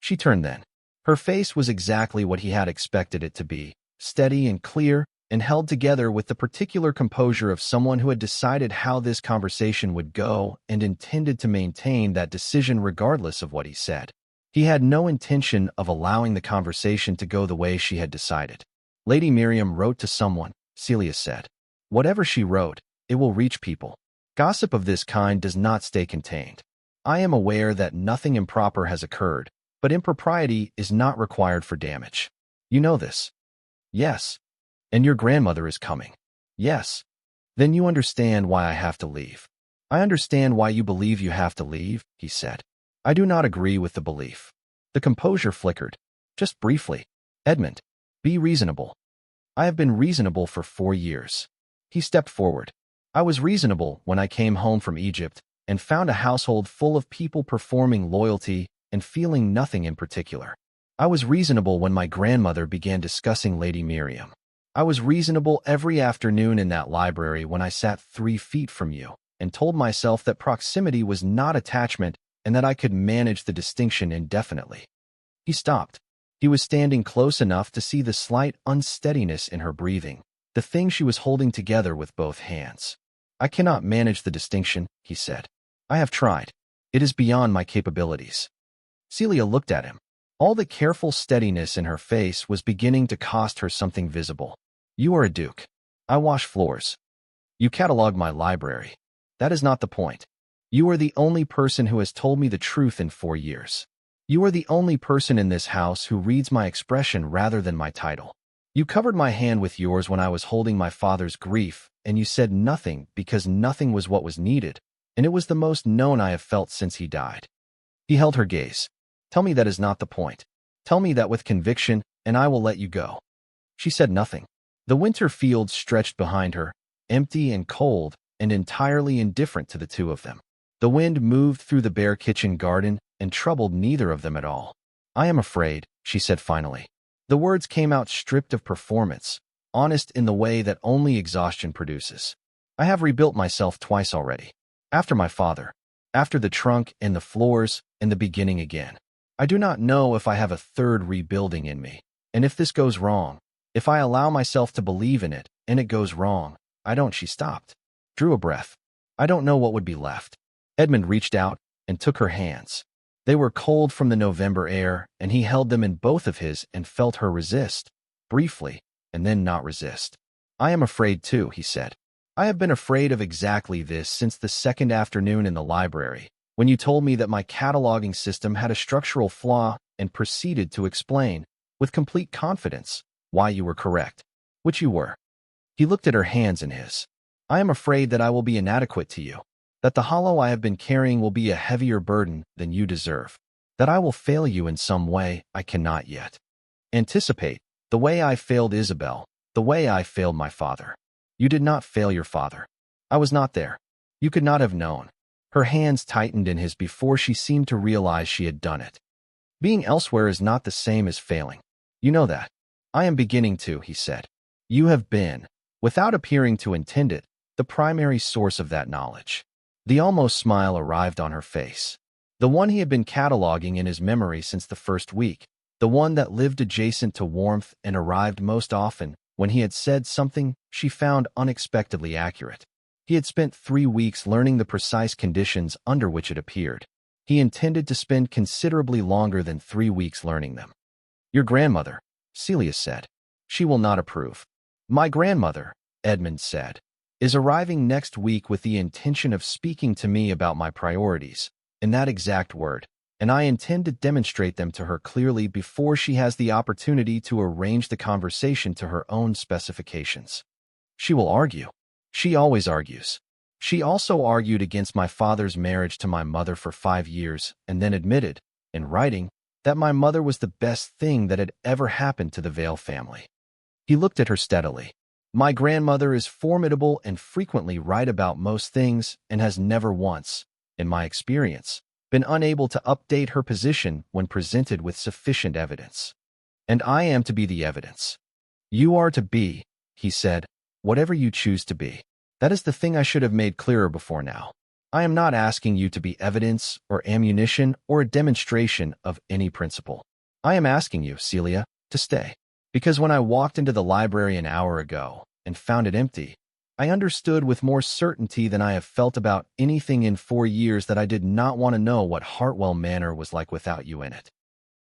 She turned then. Her face was exactly what he had expected it to be, steady and clear, and held together with the particular composure of someone who had decided how this conversation would go and intended to maintain that decision regardless of what he said. He had no intention of allowing the conversation to go the way she had decided. "Lady Miriam wrote to someone," Celia said. "Whatever she wrote, it will reach people. Gossip of this kind does not stay contained. I am aware that nothing improper has occurred, but impropriety is not required for damage. You know this." "Yes." "And your grandmother is coming." "Yes." "Then you understand why I have to leave." "I understand why you believe you have to leave," he said. "I do not agree with the belief." The composure flickered. "Just briefly. Edmund, be reasonable." "I have been reasonable for 4 years." He stepped forward. "I was reasonable when I came home from Egypt and found a household full of people performing loyalty and feeling nothing in particular. I was reasonable when my grandmother began discussing Lady Miriam. I was reasonable every afternoon in that library when I sat 3 feet from you. and told myself that proximity was not attachment and that I could manage the distinction indefinitely. He stopped. He was standing close enough to see the slight unsteadiness in her breathing, the thing she was holding together with both hands. I cannot manage the distinction, he said. I have tried. It is beyond my capabilities. Celia looked at him. All the careful steadiness in her face was beginning to cost her something visible. You are a duke. I wash floors. You catalog my library. That is not the point. You are the only person who has told me the truth in 4 years. You are the only person in this house who reads my expression rather than my title. You covered my hand with yours when I was holding my father's grief, and you said nothing because nothing was what was needed, and it was the most known I have felt since he died. He held her gaze. Tell me that is not the point. Tell me that with conviction, and I will let you go. She said nothing. The winter fields stretched behind her, empty and cold, and entirely indifferent to the two of them. The wind moved through the bare kitchen garden and troubled neither of them at all. I am afraid, she said finally. The words came out stripped of performance, honest in the way that only exhaustion produces. I have rebuilt myself twice already. After my father, after the trunk and the floors, and the beginning again. I do not know if I have a third rebuilding in me, and if this goes wrong, if I allow myself to believe in it, and it goes wrong, I don't. She stopped, drew a breath. I don't know what would be left. Edmund reached out and took her hands. They were cold from the November air, and he held them in both of his and felt her resist, briefly, and then not resist. I am afraid too, he said. I have been afraid of exactly this since the second afternoon in the library, when you told me that my cataloging system had a structural flaw and proceeded to explain, with complete confidence, why you were correct, which you were. He looked at her hands in his. I am afraid that I will be inadequate to you, that the hollow I have been carrying will be a heavier burden than you deserve, that I will fail you in some way I cannot yet anticipate, the way I failed Isabel, the way I failed my father. You did not fail your father. I was not there. You could not have known. Her hands tightened in his before she seemed to realize she had done it. Being elsewhere is not the same as failing. You know that. I am beginning to, he said. You have been, without appearing to intend it, the primary source of that knowledge. The almost smile arrived on her face. The one he had been cataloging in his memory since the first week, the one that lived adjacent to warmth and arrived most often when he had said something she found unexpectedly accurate. He had spent 3 weeks learning the precise conditions under which it appeared. He intended to spend considerably longer than 3 weeks learning them. Your grandmother, Celia said. She will not approve. My grandmother, Edmund said, is arriving next week with the intention of speaking to me about my priorities, in that exact word, and I intend to demonstrate them to her clearly before she has the opportunity to arrange the conversation to her own specifications. She will argue. She always argues. She also argued against my father's marriage to my mother for 5 years and then admitted, in writing, that my mother was the best thing that had ever happened to the Vale family. He looked at her steadily. My grandmother is formidable and frequently right about most things and has never once, in my experience, been unable to update her position when presented with sufficient evidence. And I am to be the evidence. You are to be, he said, whatever you choose to be. That is the thing I should have made clearer before now. I am not asking you to be evidence or ammunition or a demonstration of any principle. I am asking you, Celia, to stay. Because when I walked into the library an hour ago and found it empty, I understood with more certainty than I have felt about anything in 4 years that I did not want to know what Hartwell Manor was like without you in it.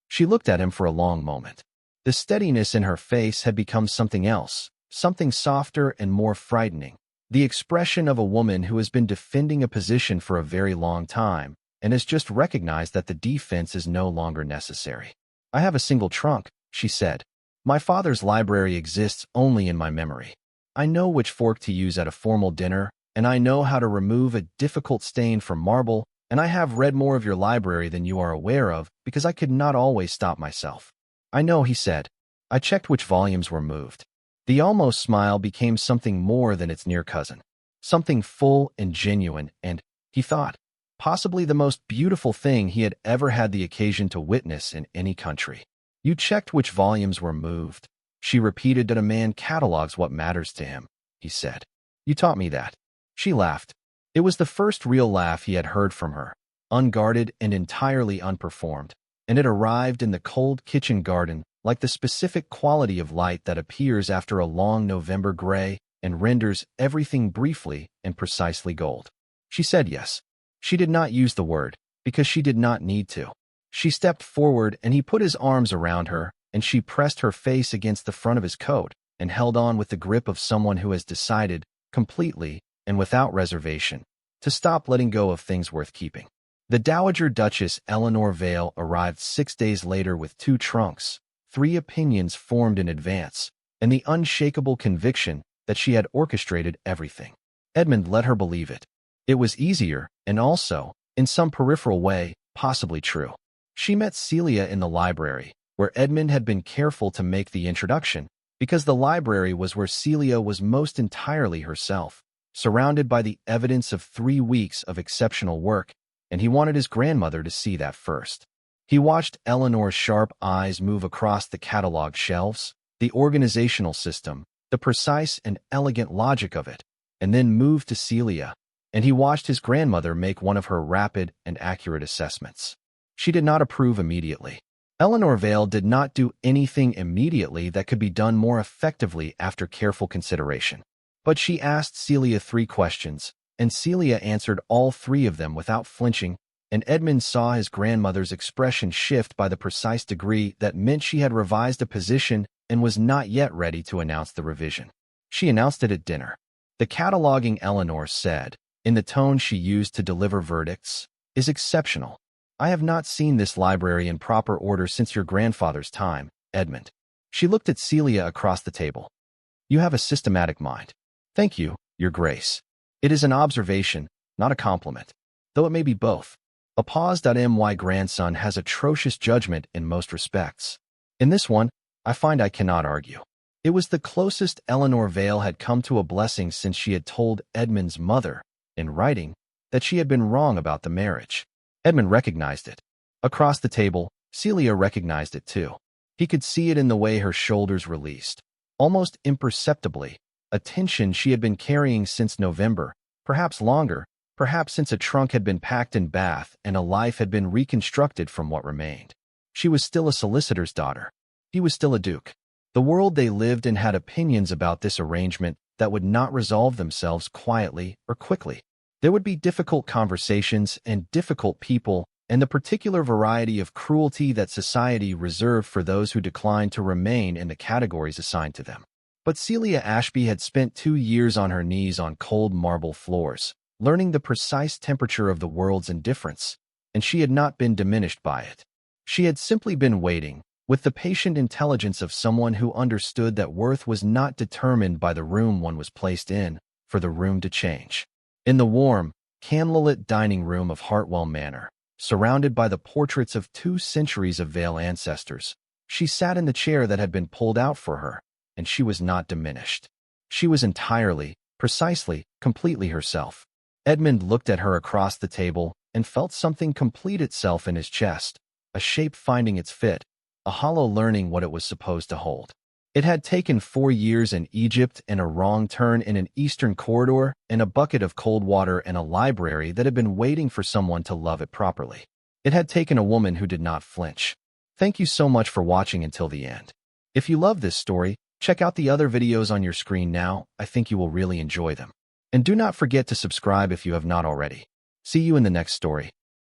She looked at him for a long moment. The steadiness in her face had become something else, something softer and more frightening, the expression of a woman who has been defending a position for a very long time and has just recognized that the defense is no longer necessary. I have a single trunk, she said. My father's library exists only in my memory. I know which fork to use at a formal dinner, and I know how to remove a difficult stain from marble, and I have read more of your library than you are aware of because I could not always stop myself. I know, he said. I checked which volumes were moved. The almost smile became something more than its near cousin, something full and genuine and, he thought, possibly the most beautiful thing he had ever had the occasion to witness in any country. You checked which volumes were moved. She repeated that a man catalogs what matters to him, he said. You taught me that. She laughed. It was the first real laugh he had heard from her, unguarded and entirely unperformed, and it arrived in the cold kitchen garden like the specific quality of light that appears after a long November gray and renders everything briefly and precisely gold. She said yes. She did not use the word, because she did not need to. She stepped forward and he put his arms around her, and she pressed her face against the front of his coat and held on with the grip of someone who has decided, completely and without reservation, to stop letting go of things worth keeping. The Dowager Duchess Edmund Vale arrived 6 days later with 2 trunks, 3 opinions formed in advance, and the unshakable conviction that she had orchestrated everything. Edmund let her believe it. It was easier, and also, in some peripheral way, possibly true. She met Celia in the library, where Edmund had been careful to make the introduction, because the library was where Celia was most entirely herself, surrounded by the evidence of 3 weeks of exceptional work, and he wanted his grandmother to see that first. He watched Eleanor's sharp eyes move across the catalog shelves, the organizational system, the precise and elegant logic of it, and then moved to Celia, and he watched his grandmother make one of her rapid and accurate assessments. She did not approve immediately. Edmund Vale did not do anything immediately that could be done more effectively after careful consideration. But she asked Celia 3 questions, and Celia answered all 3 of them without flinching, and Edmund saw his grandmother's expression shift by the precise degree that meant she had revised a position and was not yet ready to announce the revision. She announced it at dinner. The cataloging, Eleanor said, in the tone she used to deliver verdicts, is exceptional. I have not seen this library in proper order since your grandfather's time, Edmund. She looked at Celia across the table. You have a systematic mind. Thank you, Your Grace. It is an observation, not a compliment, though it may be both. A pause. My grandson has atrocious judgment in most respects. In this one, I find I cannot argue. It was the closest Edmund Vale had come to a blessing since she had told Edmund's mother, in writing, that she had been wrong about the marriage. Edmund recognized it. Across the table, Celia recognized it too. He could see it in the way her shoulders released, almost imperceptibly, a tension she had been carrying since November, perhaps longer, perhaps since a trunk had been packed in Bath and a life had been reconstructed from what remained. She was still a solicitor's daughter. He was still a duke. The world they lived in had opinions about this arrangement that would not resolve themselves quietly or quickly. There would be difficult conversations and difficult people, and the particular variety of cruelty that society reserved for those who declined to remain in the categories assigned to them. But Celia Ashby had spent 2 years on her knees on cold marble floors, learning the precise temperature of the world's indifference, and she had not been diminished by it. She had simply been waiting, with the patient intelligence of someone who understood that worth was not determined by the room one was placed in, for the room to change. In the warm, candlelit dining room of Hartwell Manor, surrounded by the portraits of 2 centuries of Vale ancestors, she sat in the chair that had been pulled out for her, and she was not diminished. She was entirely, precisely, completely herself. Edmund looked at her across the table and felt something complete itself in his chest, a shape finding its fit, a hollow learning what it was supposed to hold. It had taken 4 years in Egypt and a wrong turn in an eastern corridor and a bucket of cold water and a library that had been waiting for someone to love it properly. It had taken a woman who did not flinch. Thank you so much for watching until the end. If you love this story, check out the other videos on your screen now. I think you will really enjoy them. And do not forget to subscribe if you have not already. See you in the next story.